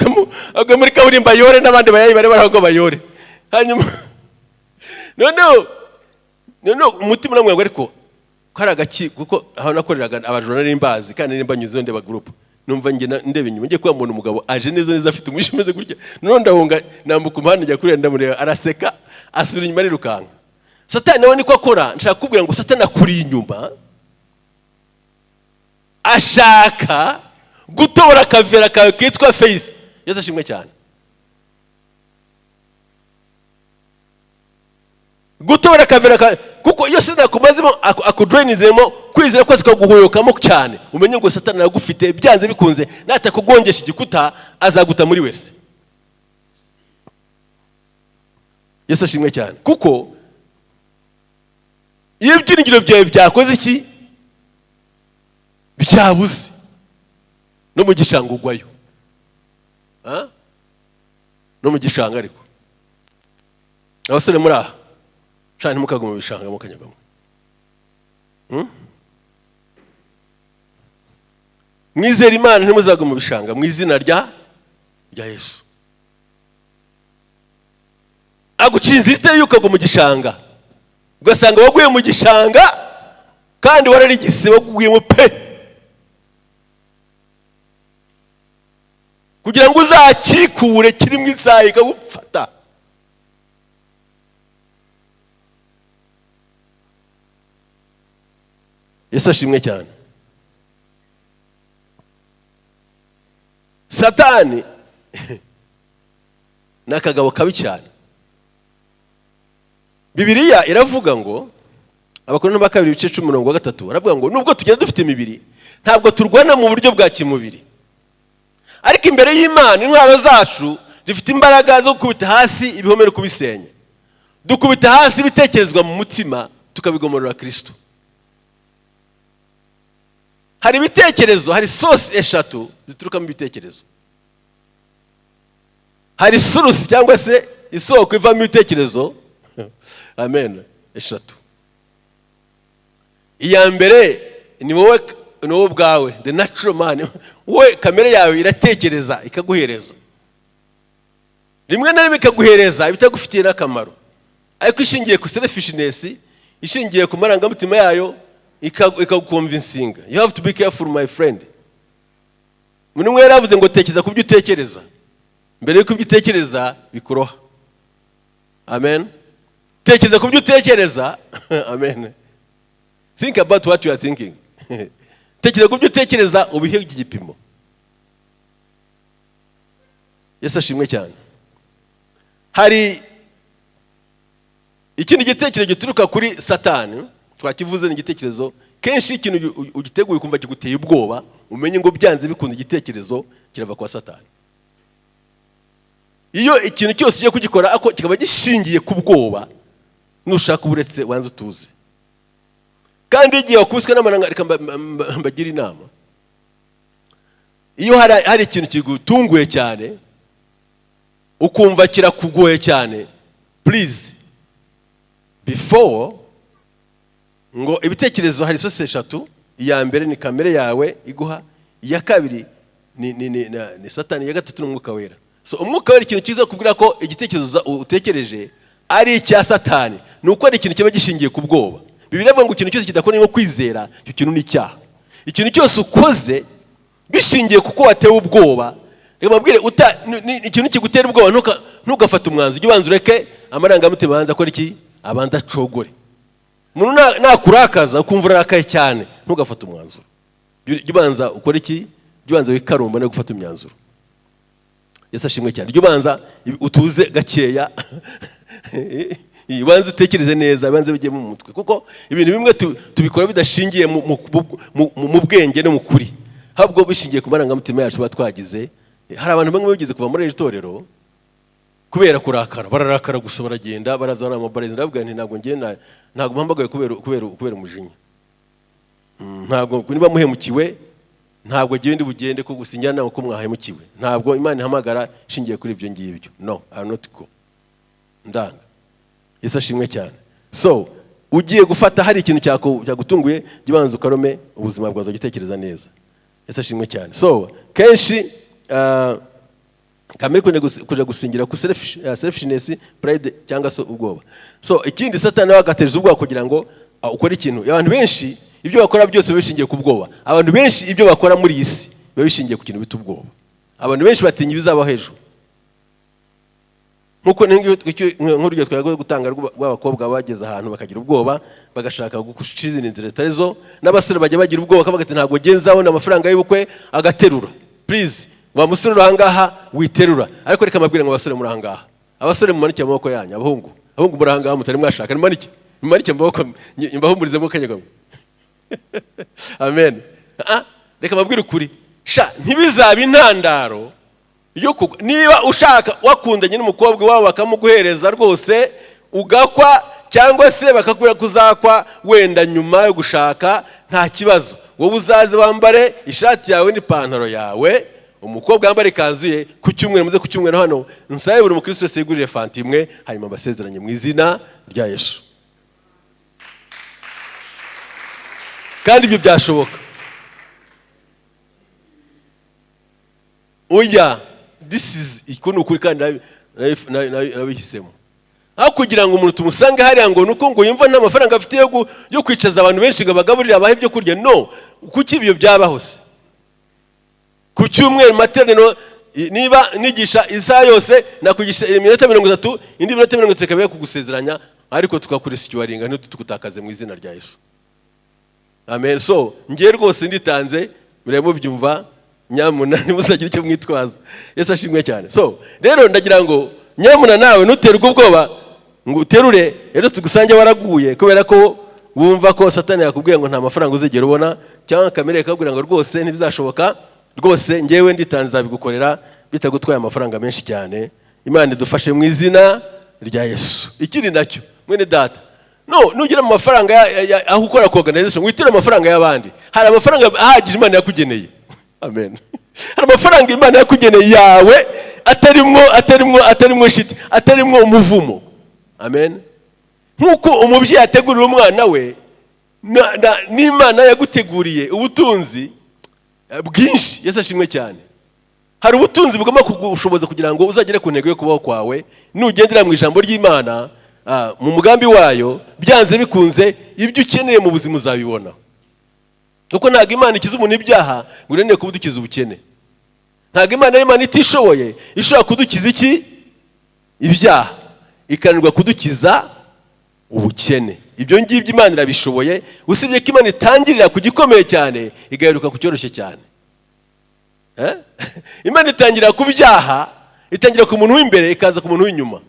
agwe muri kaburimbo ayore n'abandi bayibare baraho bayore. Hanyuma noneho umutima namwe ariko kari agaki kuko aho nakoreraga abajura nari mbazi kandi nimba nyuze ndeba group. Numva nge ndebe inyuma ngiye kwambona umugabo aje neza afite umushi umeze gutya. Noneho ndahunga nambuka umuhanda njya kuri ndamureba araseka asubira inyuma arirukanka. Satani nawe niko akora. Nshaka kubwira ngo Satani akuri inyuma ashaka gutobora akavera kawe kitwa faith. Yesu ashimwe cyane. Gutobora akavera kawe kuko iyo Satani akumazemo akudrainizemo kwizera kwose kaguhoyokamo cyane. Umenye ngo Satani aragufite byanze bikunze natakugongesha igikuta azaguta muri wese. Yesu ashimwe cyane. Kuko iyo ibyiringiro byawe byakoze iki byabuze no mu gishanga ugwayo. No mu gishanga ariko abasore muri aha cyane mukaguma bishanga mukanyagamo. Mwizera Imana ntimuzaguma bishanga mu izina rya Yesu. Agucinze itari yuko aguma mu gishanga ugasanga waguye mu gishanga kandi wararigise waguye mu pe kugira ngo uzakikure kirimo isaha ikagufata. Yesu ashimwe cyane. Satani nakagabo kabi cyane. Bibiliya iravuga ngo Abakorinto ba 2:13 baravuga ngo nubwo tugenda dufite imibiri ntabwo turwana mu buryo bwa kimubiri, ariko imbere y'Imana intwaro zacu zifite imbaraga zo gukubita hasi ibihomero kubisenya. Dukubita hasi ibitekerezwa mu mutima tukabigomorera Kristo. Hari ibitekerezo, hari source eshatu zituruka mu bitekerezo. Hari source cyangwa se isoko iva mu bitekerezo. Amen. Eshatu. Iya mbere ni wowe bwawe, the natural man. Wowe kamere yawe iratekereza ikaguhereza. Rimwe na rimwe ikaguhereza ibitagufitiye n'akamaro. Ariko ishingiye ku selfishness, ishingiye ku marangamutima yayo ikagukonvincinga. You have to be careful my friend. Umuntu umwe yaravuze ngo tekereza ku byo utekereza mbere yuko ibyo utekereza bikuroha. Amen. Tekereza ku byo utekereza. Amen. Think about what you are thinking. Tekereza ku byo utekereza ubihe igipimo. Yesu ashimwe cyane. Hari ikindi gitekerezo gituruka kuri Satani, twakivuze ni igitekerezo kenshi ikintu ugiteguye kumva kiguteye ubwoba, umenye ngo byanze bikunze igitekerezo kirava kwa Satani. Iyo ikintu cyose ugiye kugikora ako kikaba gishingiye ku bwoba, nushaka uburetse wanze utuze. Kandi igihe wakubiswe n'amaranga reka mbagira inama. Iyo hari ikintu kigutunguye cyane ukumva kirakugoye cyane, please before ngo ibitekerezo hari sose eshatu. Iya mbere ni kamere yawe iguha, iya kabiri ni Satani, iya gatatu n'umwuka wera. So umwuka wera ikintu cyiza kubwira ko igitekerezo utekereje ari icya Satani, nuko ari ikintu kiba gishingiye ku bwoba. Bibiliya ivuga ngo ikintu cyose kidakora nko kwizera, icyo kintu ni icyaha. Ikintu cyose ukoze bishingiye kuko watewe ubwoba, reka mbabwire ikintu kigutera ubwoba ntugafata umwanzuro. Ujye ubanza ureke amarangamutima abanza akora iki, abanza acogore. Umuntu nakurakaza ukumva urakaye cyane, ntugafata umwanzuro. Ujye ubanza ukora iki, ujye ubanza wikarumba no gufata imyanzuro. Yesu ashimwe cyane. Ujye ubanza utuze gakeya, ubanza utekereze neza, ubanza bijye mu mutwe, kuko ibintu bimwe tubikora bidashingiye mu bwenge no mu kuri, ahubwo bishingiye ku marangamutima yacu batwagize. Hari abantu bamwe bigeze kuva muri iri torero kubera kurakara, bararakara gusa baragenda baraza baramubariza, ndavuga nti ntabwo ngenda, ntabwo mpamagaye kubera umujinya. Ntabwo niba muhemukiwe ntabwo gende bugende ko gusinyana nawe ko mwahemukiwe. Ntabwo Imana ihamagara shingiye kuri ibyo ngibyo. No, I not go. Ndanga. Yesu ashimwe cyane. So, ugiye gufata hari ikintu cyagutunguye, gibanza ukarome ubuzima bwawe gitekereza neza. Yesu ashimwe cyane. So, kenshi kamere kuja gusingira ku selfishness, pride cyangwa so ubwoba. So, ikindi Satani wagateje ubwoba kugira ngo ukore ikintu. Abantu benshi ibyo bakora byose bishingiye ku bwoba. Abantu benshi ibyo bakora muri iyi si bishingiye ku kintu bita ubwoba. Abantu benshi batinya ibizabaho hejuru. Nkuko nk'urugero twagiye gutanga rw'abakobwa bageze ahantu bakagira ubwoba, bagashaka guciza inzira zitarizo, n'abasore bajya bagira ubwoba kavuga ati ntabwo genzaho n'amafaranga y'ubukwe agaterura. Please, wa musore urangaha witerura. Ariko reka mabwire ngo abasore muri ahangaha. Abasore mumanike amaboko yanyu, abahungu muri ahangaha mutari mwashaka, nimanike amaboko imbahumurize mu kanyagamo. Amen. Reka mabwire ukuri. Ntibizabe intandaro yo niba ushaka wakundanye n'umukobwa wawe bakamuguhereza rwose ugakwa, cyangwa se bakakubwira kuzakwa wenda nyuma yo gushaka, nta kibazo. Wowe uzaze wambare ishati yawe n'ipantaro yawe, umukobwa yambare ikanzu ye, ku cyumweru muze ku cyumweru hano nsabe buri mukristo wese yigurire fanta imwe, hanyuma basezeranye mu izina rya Yesu. Kandi ibyo byashoboka. Oya, this is ikono ukuri kandi nabihisemo. Aho kugira ngo umuntu tumusange hariya ngo nuko ngo yumva nta mafaranga afite yo kwicaza abantu benshi ngo bagaburire abahe byo kurya. No, kuki ibyo byabaho se? Ku cyumweru maternero niba nigisha isaha yose nakugisha iminota 30, indi minota 30 kabaye kugusezeranya, ariko tukakuresa ikiwaringa ntitukutakaze mu izina rya Yesu. Amen. So, ngiye rwose nditanze, muremo byumva, nyamuna nimuzagira icyo mwitwaza. Yesu ashimwe cyane. So, rero ndagira ngo nyamuna nawe nuterwa ubwoba ngo uterure, rero tugusange waraguye kubera ko wumva ko Satani yakubwiye ngo nta mafaranga uzigera ubona, cyangwa kamere ikakubwira ngo rwose ntibizashoboka, rwose ngewe nditanze abigukorera bitagutwaye amafaranga menshi cyane. Imana idufashe mu izina rya Yesu. Ikindi nacyo mwene data, no, nugira mu mafaranga aho ukora organization witira amafaranga y'abandi. Hari amafaranga ahagije Imana yakugeneye. Amen. Hari amafaranga Imana yakugeneye yawe atarimwo shiti, atarimwo umuvumo. Amen. Nkuko umubyeyi ategurira umwana we, n'Imana yaguteguriye ubutunzi bwinshi. Yesu ashimwe cyane. Hari ubutunzi bugomba kugushoboza kugira ngo uzagere ku ntego yo kubaho kwawe, nugendera mu ijambo ry'Imana, mu mugambi wayo, byanze bikunze ibyo ukeneye mu buzima uzabibona. Kuko ntabwo Imana ikiza umuntu ibyaha ngo irende kubudukiza ubukene. Ntabwo Imana itishoboye ishobora kudukiza iki? Ibyaha. Ikanirwa kudukiza ubukene. Ibyo ngibyo Imana irabishoboye, usibye ko Imana itangirira ku gikomeye cyane igaheruka ku cyoroshye cyane. Imana itangira ku byaha, itangira ku muntu w'imbere ikaza ku muntu w'inyuma.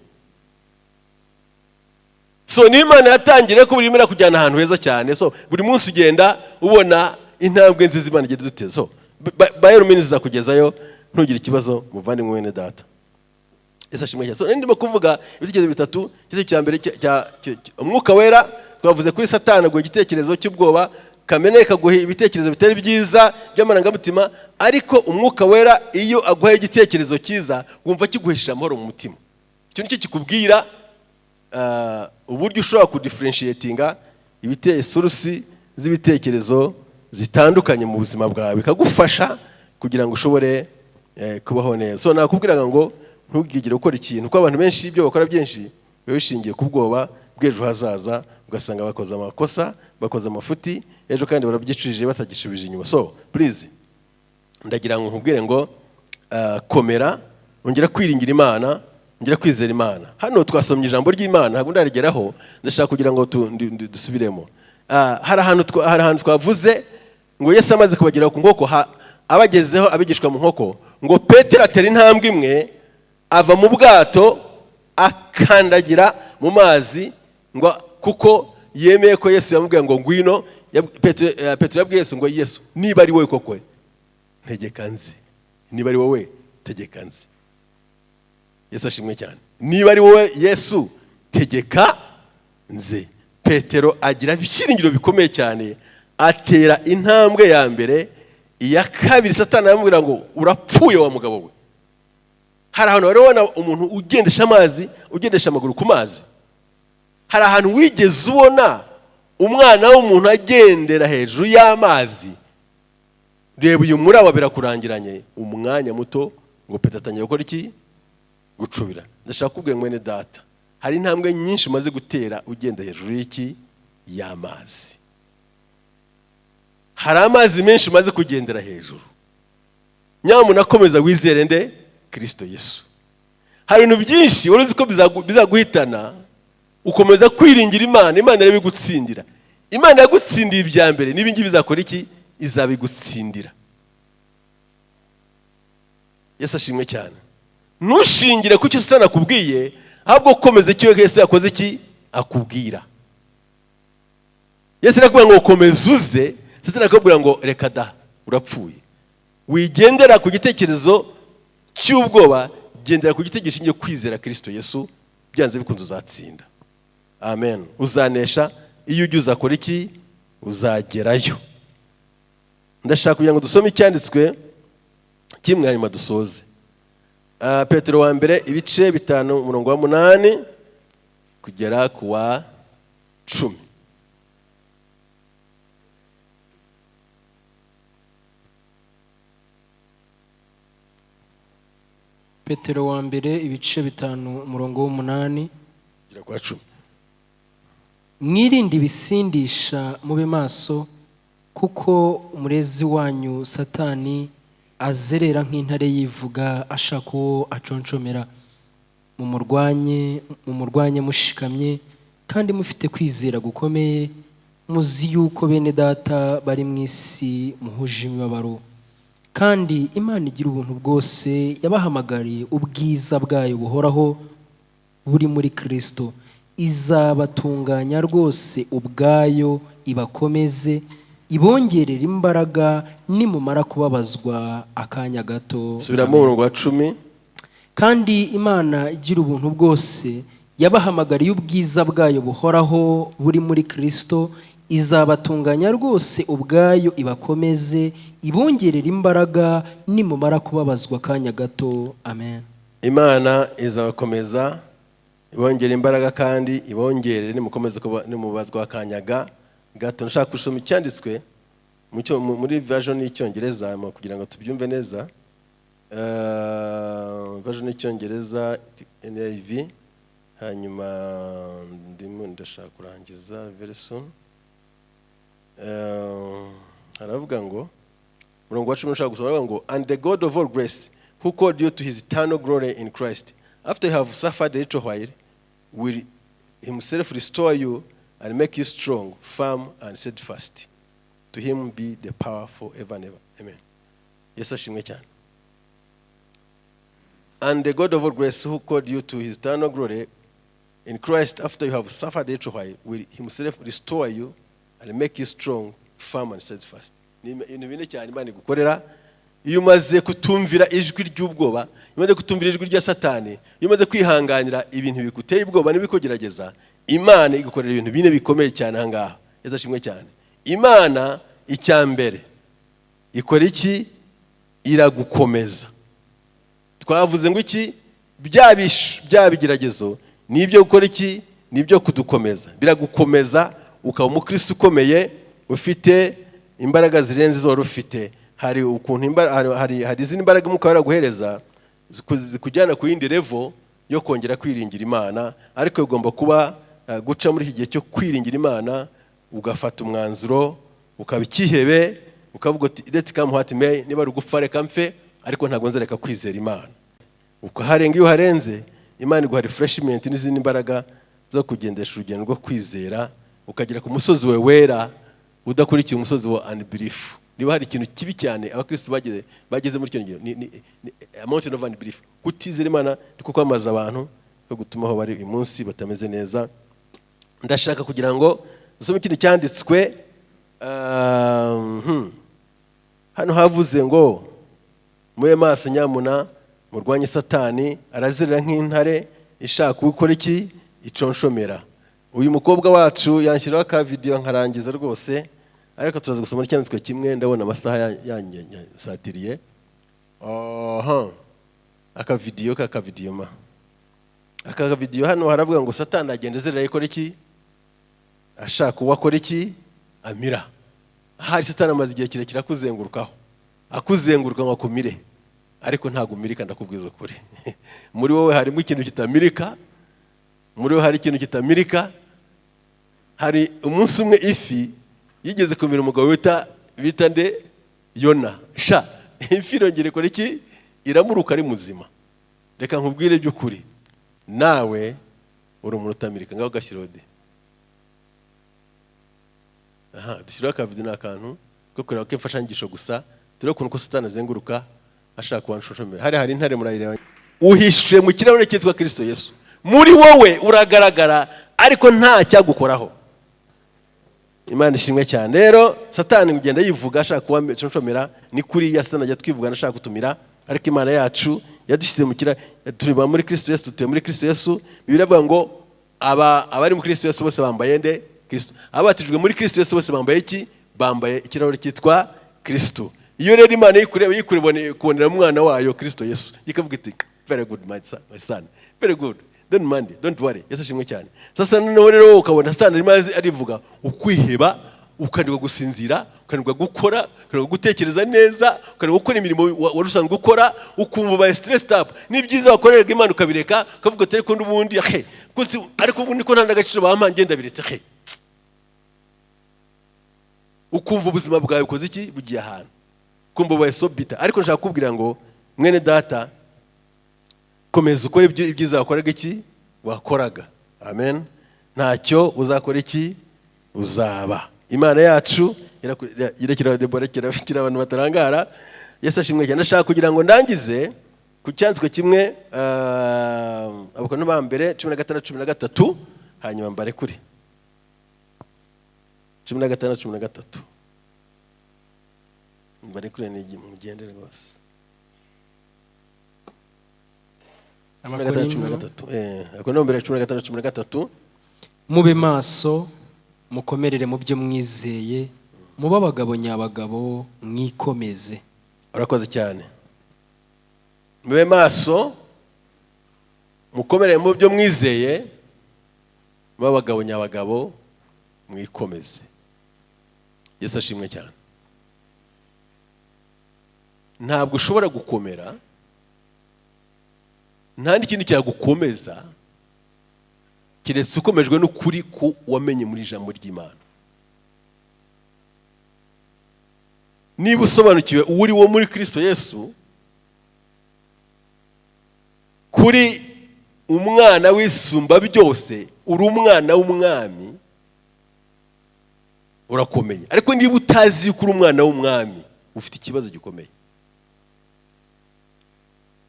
So ni Imana yatangiriye ko buri mera kujyana ahantu heza cyane. So buri munsi ugenda ubona intambwe nziza Imana igenda duteza. So bayero minutes zakugezayo, ntugire ikibazo muvandi mwene data. Yesu ashimwe cyane. So ndimo kuvuga ibitekerezo bitatu. Igitekerezo cya mbere umwuka wera, twavuze kuri Satani ngo igitekerezo cy'ubwoba, kamene kaguha ibitekerezo bitari byiza by'amarangamutima, ariko umwuka wera iyo aguhaye igitekerezo cyiza wumva kiguhesha amahoro mu mutima. Icyo nicyo kikubwira uburyo ushobora kudifferentiatinga source z'ibitekerezo zitandukanye mu buzima bwawe, bikagufasha kugira ngo ushobore kubaho neza. So nakubwiraga ngo ntugigire gukora ikintu, kuko abantu benshi ibyo bakora byinshi biba bishingiye ku bwoba bw'ejo hazaza, ugasanga bakoze amakosa, bakoze amafuti, ejo kandi barabyicujije batagishubije inyuma. So please, ndagira ngo nkubwire ngo komera, ongera kwiringira Imana, ongera kwizera Imana. Hano twasomye ijambo ry'Imana, ntabwo ndarigeraho, ndashaka kugira ngo dusubiremo. Hari ahantu twavuze ngo Yesu amaze kubagera ku nkoko, abagezeho abigishwa mu nkoko, ngo Petero atera intambwe imwe ava mu bwato akandagira mu mazi, ngo kuko yemeye ko Yesu yamubwiye ngo ngwino. Petero yabwiye Yesu ngo Yesu, niba ari wowe koko tegeka nze, niba ari wowe tegeka nze. Yesu ashimwe cyane. niba ari wowe Yesu tegeka nze. Petero agira ibyiringiro bikomeye cyane, atera intambwe ya mbere. Iya kabiri Satani aramubwira ngo urapfuye wa mugabo we. Hari ahantu wari ubona umuntu ugendesha amazi, ugendesha amaguru ku mazi? Hari ahantu wigeze ubona umwana w'umuntu agendera hejuru y'amazi? Reba uyu muraba birakurangiranye umwanya muto ngo Petero atangiye gukora iki? Gucubira. Ndashaka kubwira mwene data, hari intambwe nyinshi umaze gutera ugenda hejuru y'iki? Y'amazi. Hari amazi menshi umaze kugendera hejuru. Nyamuneka akomeza wizere nde? Kristo Yesu. Hari ibintu byinshi wari uzi ko bizaguhitana, ukomeza kwiringira Imana, Imana irabigutsindira. Imana yagutsindiye ibya mbere, n'ibingi bizakora iki? Izabigutsindira. Yesu ashimwe cyane. Ntushingire ku cyo Satani akubwiye, ahubwo ukomeze icyo Yesu yakoze iki? Akubwira. Yesu arakubwira ngo ukomeze uze, Satani akubwira ngo reka da, urapfuye. Wigendera ku gitekerezo cy'ubwoba, gendera ku gitekerezo gishingiye kwizera Kristo Yesu, byanze bikunze uzatsinda. Amen. Uzanesha iyo ujye uzakora iki? Uzagerayo. Ndashaka kugira ngo dusome icyanditswe kimwe hanyuma dusoze. Petero wa mbere ibice 5 umurongo wa 8 kugera ku wa 10. Petero wa mbere ibice 5 umurongo w'8 kugera ku wa 10. Mwirinde ibisindisha, mube maso, kuko umurezi wanyu Satani azerera nk'intare yivuga ashaka uwo aconshomera. Mumurwanye mushikamye kandi mufite kwizera gukomeye, muzi yuko bene data bari mu isi muhuje imibabaro. Kandi Imana igira ubuntu bwose yabahamagariye ubwiza bwayo buhoraho buri muri Kristo, izabatunganya rwose ubwayo, ibakomeze, ibongerera imbaraga nimumara kubabazwa akanya gato. Subiramo umurongo wa 10. Kandi Imana igira ubuntu bwose yabahamagariye ubwiza bwayo buhoraho buri muri Kristo, izabatunganya rwose ubwayo, ibakomeze, ibongerera imbaraga nimumara kubabazwa akanya gato. Amen. Imana izabakomeza, ibongerera imbaraga kandi ibongerere nimukomeze nimubazwa akanya gato. Nshaka gusoma icyanditswe muri version y'Icyongereza kugira ngo tubyumve neza. Version y'Icyongereza NIV, hanyuma ndashaka kurangiza very soon. Haravuga ngo murongo wa 10 nshaka gusoma ngo, and the God of all grace, who called you to his eternal glory in Christ, after you have suffered a little while, will himself restore you and make you strong, firm and steadfast. To him be the power forever and ever. Amen. Yesu ashimwe cyane. And the God of all grace, who called you to his eternal glory in Christ, after you have suffered a little while, will himself restore you and make you strong, firm and steadfast. Ni bine cyane Imana igukorera iyo umaze kutumvira ijwi ry'ubwoba, iyo umaze kutumvira ijwi rya Satani, iyo umaze kwihanganira ibintu biguteye ubwoba n'ibikugerageza, Imana igukorera ibintu bine bikomeye cyane aha ngaha. Yesu ashimwe cyane. Imana icyambere ikora iki? Iragukomeza. Twavuze ngo iki? Bya bigeragezo nibyo gukora iki? Nibyo kudukomeza. Biragukomeza ukaba umukristo ukomeye, ufite imbaraga zirenze zo rufite. Hari ukuntu hari izindi imbaraga Umwuka waraguhereza zikujyana ku yindi level yo kongera kwiringira Imana, ariko ugomba kuba guca muri iki gihe cyo kwiringira Imana, ugafata umwanzuro, ukaba ikihebe, ukavuga uti let come what may, niba rugupfa reka mfe, ariko ntabwo nzareka kwizera Imana. Ukaharenga iyo harenze, Imana iguha refreshment n'izindi imbaraga zo kugendesha urugendo rwo kwizera, ukagera ku musozi we wera, udakurikiye umusozi wa unbelief. Niba hari ikintu kibi cyane abakristo bageze muri cyo ni mountain of unbelief, kutizera Imana, niko kwamaza abantu no gutuma aho bari uyu munsi batameze neza. Ndashaka kugira ngo usome ikintu cyanditswe hano havuze ngo mube maso nyamuna, murwanye Satani, arazerera nk'intare ishaka gukora iki? Iconshomera. Uyu mukobwa wacu yanshyiraho aka video nkarangiza rwose, ariko turaza gusoma icyanditswe kimwe, ndabona amasaha yanyasatiriye. Aka video ma. Aka video hano haravuga ngo Satani agenda zerera ikora iki? Ashaka uwakora iki? Amira. Ahari Satani amaze igihe kirekire akuzengurukaho. Akuzenguruka ngo akumire. Ariko ntago umirika, ndakubwiza ukuri. Muri wowe harimo ikintu kitamirika. Muri wowe hari ikintu kitamirika. Hari umunsi umwe ifi yigeze kumira umugabo bita nde? Yona. Sha, ifi irongera ikora iki? Iramuruka ari muzima. Reka nkubwire by'ukuri. Nawe uri umuntu utamirika, ngaho gashyiraho de. Dushyiraho aka video n'akantu ko kureba ko imfashanyigisho gusa, turebe ukuntu ko Satani azenguruka ashaka kubanshoshamira. Hari intare murayireba. Uhishe mu kirahure cyitwa Kristo Yesu. Muri wowe uragaragara, ariko nta cyagukoraho. Imana ishimwe cyane. Rero Satani ugenda yivuga ashaka kubanshoshamira, ni kuri ya Satani ajya twivugana ashaka kutumira, ariko Imana yacu yadushyize mu kira, turi muri Kristo Yesu, tutuye muri Kristo Yesu. Bibiliya ivuga ngo abari mu Kristo Yesu bose bambaye nde? Kristo. Abatijwe muri Kristo Yesu bose bambaye iki? Bambaye ikirahure cyitwa Kristo. Iyo rero Imana yikureba kubonera umwana wayo Kristo Yesu, ikavuga iti very good my son, very good, don't mind, don't worry. Yesu ashimwe cyane. Sasa noneho rero ukabona Satani arimo arivuga ukwiheba, ukanirwa gusinzira, ukanirwa gukora, ukanirwa gutekereza neza, ukanirwa gukora imirimo wari usanzwe gukora, ukumva by stress up. Ni byiza wakorera Imana ukabireka, ukavuga ati ariko n'ubundi ariko ubundi ko nta n'agaciro bampa ngenda biretse. Ukumva ubuzima bwawe ukoze iki? Bugiye ahantu. Kumva baye so bitter. Ariko nshaka kubwira ngo mwene data, komeza ukore ibyiza wakoraga iki? Wakoraga. Amen. Ntacyo uzakora iki? Uzaba. Imana yacu irekera Debora kirakira abantu batarangara. Yesu ashimwe cyane. Ndashaka kugira ngo ndangize ku cyanditswe kimwe, Abakorinto ba mbere 16:13, hanyuma mbare kuri 16:13. Mbare kuri ni mugendere rwose. Abakorinto mbere 16:13. Mube maso, mukomerere mu byo mwizeye, muba abagabo nyabagabo, mwikomeze. Urakoze cyane. Mube maso, mukomerere mu byo mwizeye, muba abagabo nyabagabo, mwikomeze. Yesu ashimwe cyane. Ntabwo ushobora gukomera, nta n'ikindi cyagukomeza kiretse ukomejwe n'ukuri ko wamenye muri ijambo ry'Imana. Niba usobanukiwe uri wo muri Kristo Yesu, kuri umwana w'isumba byose, uri umwana w'umwami, urakomeye. Ariko niba utazi ko uri umwana w'umwami, ufite ikibazo gikomeye.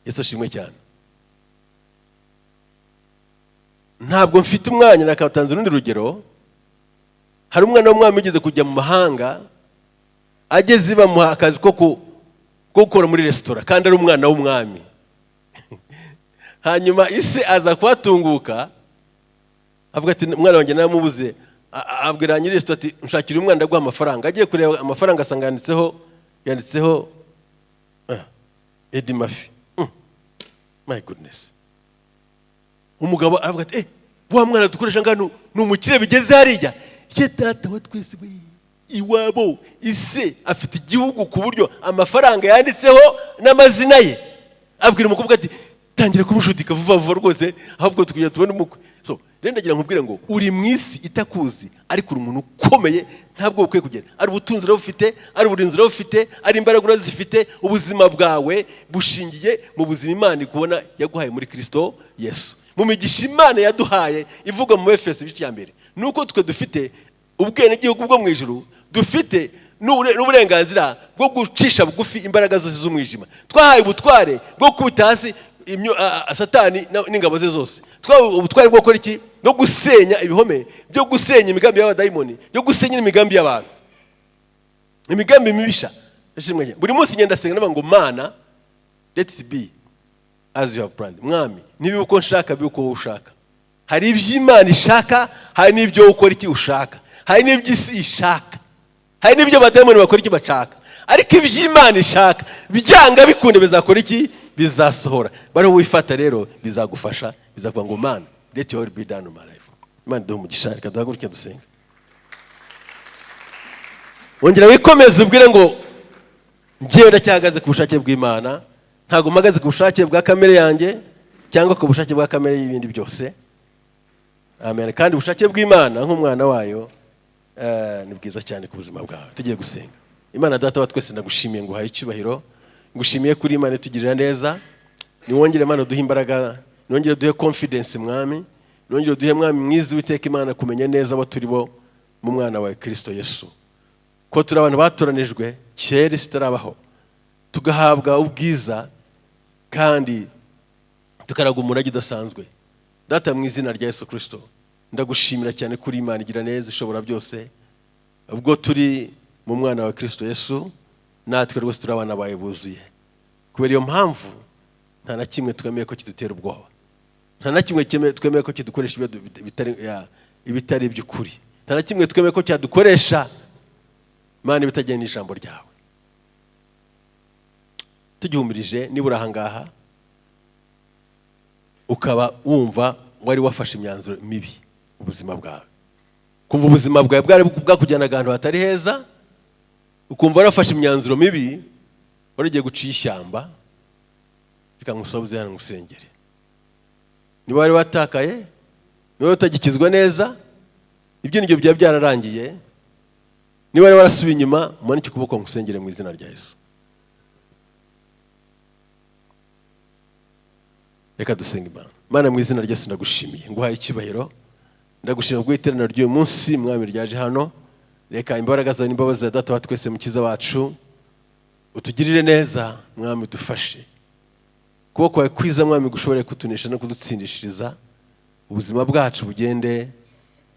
Yesu ashimwe cyane. Ntabwo mfite umwanya, nakatanze urundi rugero. Hari umwana w'umwami ugeze kujya mu mahanga, ageze bamuha akazi ko gukora muri resitora, kandi ari umwana w'umwami. Hanyuma ise aza kuhatunguka, avuga ati umwana wanjye naramubuze. Abwira nyiri resitora ati nshakira umwana ndaguha amafaranga. Agiye kureba amafaranga asanga yanditseho Edi Mafi. My goodness. Umugabo aravuga ati wa mwana dukoresha ngano n'umukire bigeze hariya. Ye data wa twese we, iwabo ise afite igihugu ku buryo amafaranga yanditseho n'amazina ye. Abwira umukobwa ati tangira kumushutika vuba vuba rwose, ahubwo tukujya tubona umukwe. So rero ndagira nkubwire ngo uri mu isi itakuzi, ariko uri umuntu ukomeye, ntabwo ukwiye kugera. Ari ubutunzi ufite, ari uburinzi ufite, ari imbaraga zifite, ubuzima bwawe bushingiye mu buzima Imana ikubona yaguhaye muri Kristo Yesu. Mu migisha Imana yaduhaye ivuga mu Efeso bice ya mbere, nuko twe dufite ubwene gihugu bwo mu ijuru, dufite n'uburenganzira bwo gucisha bugufi imbaraga zose z'umwijima. Twahaye ubutware bwo kubita hasi Satani n'ingabo ze zose. Twahaye ubutware bwo gukora iki? No gusenya ibihome, byo gusenya imigambi y'abadayimoni, byo gusenya imigambi y'abantu, imigambi mibisha. Buri munsi ngenda senga ngo Mana, let it be, as you have planned. Mwami niba uko nshaka biuko wowe ushaka. Hari iby'Imana ishaka, hari n'ibyo ukora iki ushaka, hari n'iby'isi ishaka, hari n'ibyo abadayimoni bakora iki bashaka. Ariko iby'Imana ishaka byanga bikunde bizakora iki, bizasohora. Bari wifata rero bizagufasha, bizakuba ngo Mana let your will be done in my life. Imana duhe umugisha, reka duhaguruke dusenga. Wongera wikomeze ubwire ngo njyewe ndacyahagaze ku bushake bw'Imana, ntago mpagaze ku bushake bwa kamere yanjye cyangwa ku bushake bwa kamere y'ibindi byose. Amen. Kandi ubushake bw'Imana nk'umwana wayo ni bwiza cyane ku buzima bwawe. Tugiye gusenga. Imana data wa twese ndagushimiye ngo uhaye icyubahiro, ngushimiye kuri Imana itugirira neza. Niwongere Imana duhe imbaraga, niwongere duhe confidence Mwami, niwongere duhe Mwami mwiza witeka Imana kumenya neza abo turi bo mu mwana wa Kristo Yesu. Ko turi abantu batoranijwe kera sitarabaho, tugahabwa ubwiza kandi tukaraga umurage udasanzwe. Data mu izina rya Yesu Kristo ndagushimira cyane kuri Imana igira neza ishobora byose. Ubwo turi mu mwana wa Kristo Yesu natwe rwose turi abana bawe buzuye. Kubera iyo mpamvu nta na kimwe twemeye ko kidutera ubwoba, nta na kimwe twemeye ko kidukoresha ibitari by'ukuri, nta na kimwe twemeye ko cyadukoresha Mana ibitagendana n'ijambo ryawe. Tugihumirije nibura ahangaha ukaba wumva wari wafashe imyanzuro mibi ubuzima bwawe, kumva ubuzima bwawe bwari bwakujyana ahantu hatari heza, ukumva warafashe imyanzuro mibi, wari ugiye guciye ishyamba, reka ngusabuze hano ngusengere. Niba wari watakaye, niba utagikizwa neza, ibyo nibyo byaba byararangiye, niba wari warasubiye inyuma, umanike ukuboko ngusengere mu izina rya Yesu. Reka dusenga Imana. Mana mu izina rya Yesu ndagushimiye, nguhaye icyubahiro, ndagushimira ubwo iteraniro ry'uyu munsi Mwami ryaje hano. Reka imbaraga zawe n'imbabazi za Data wa twese mukiza wacu utugirire neza Mwami, dufashe kuboko kwawe kwiza Mwami gushobore kutunesha no kudutsindishiriza, ubuzima bwacu bugende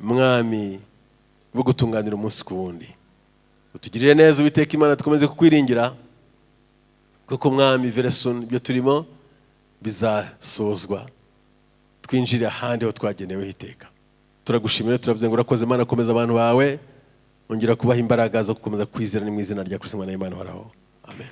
Mwami bwo gutunganira umunsi ku wundi. Utugirire neza Uwiteka Imana, dukomeze kukwiringira kuko Mwami very soon ibyo turimo bizasozwa, twinjire ahandi aho twagenewe iteka. Turagushimira, turavuze ngo urakoze Mana, komeza abantu bawe, ongera kubaha imbaraga zo gukomeza kwizera mu izina rya Kristo Imana y'Imana horaho. Amen.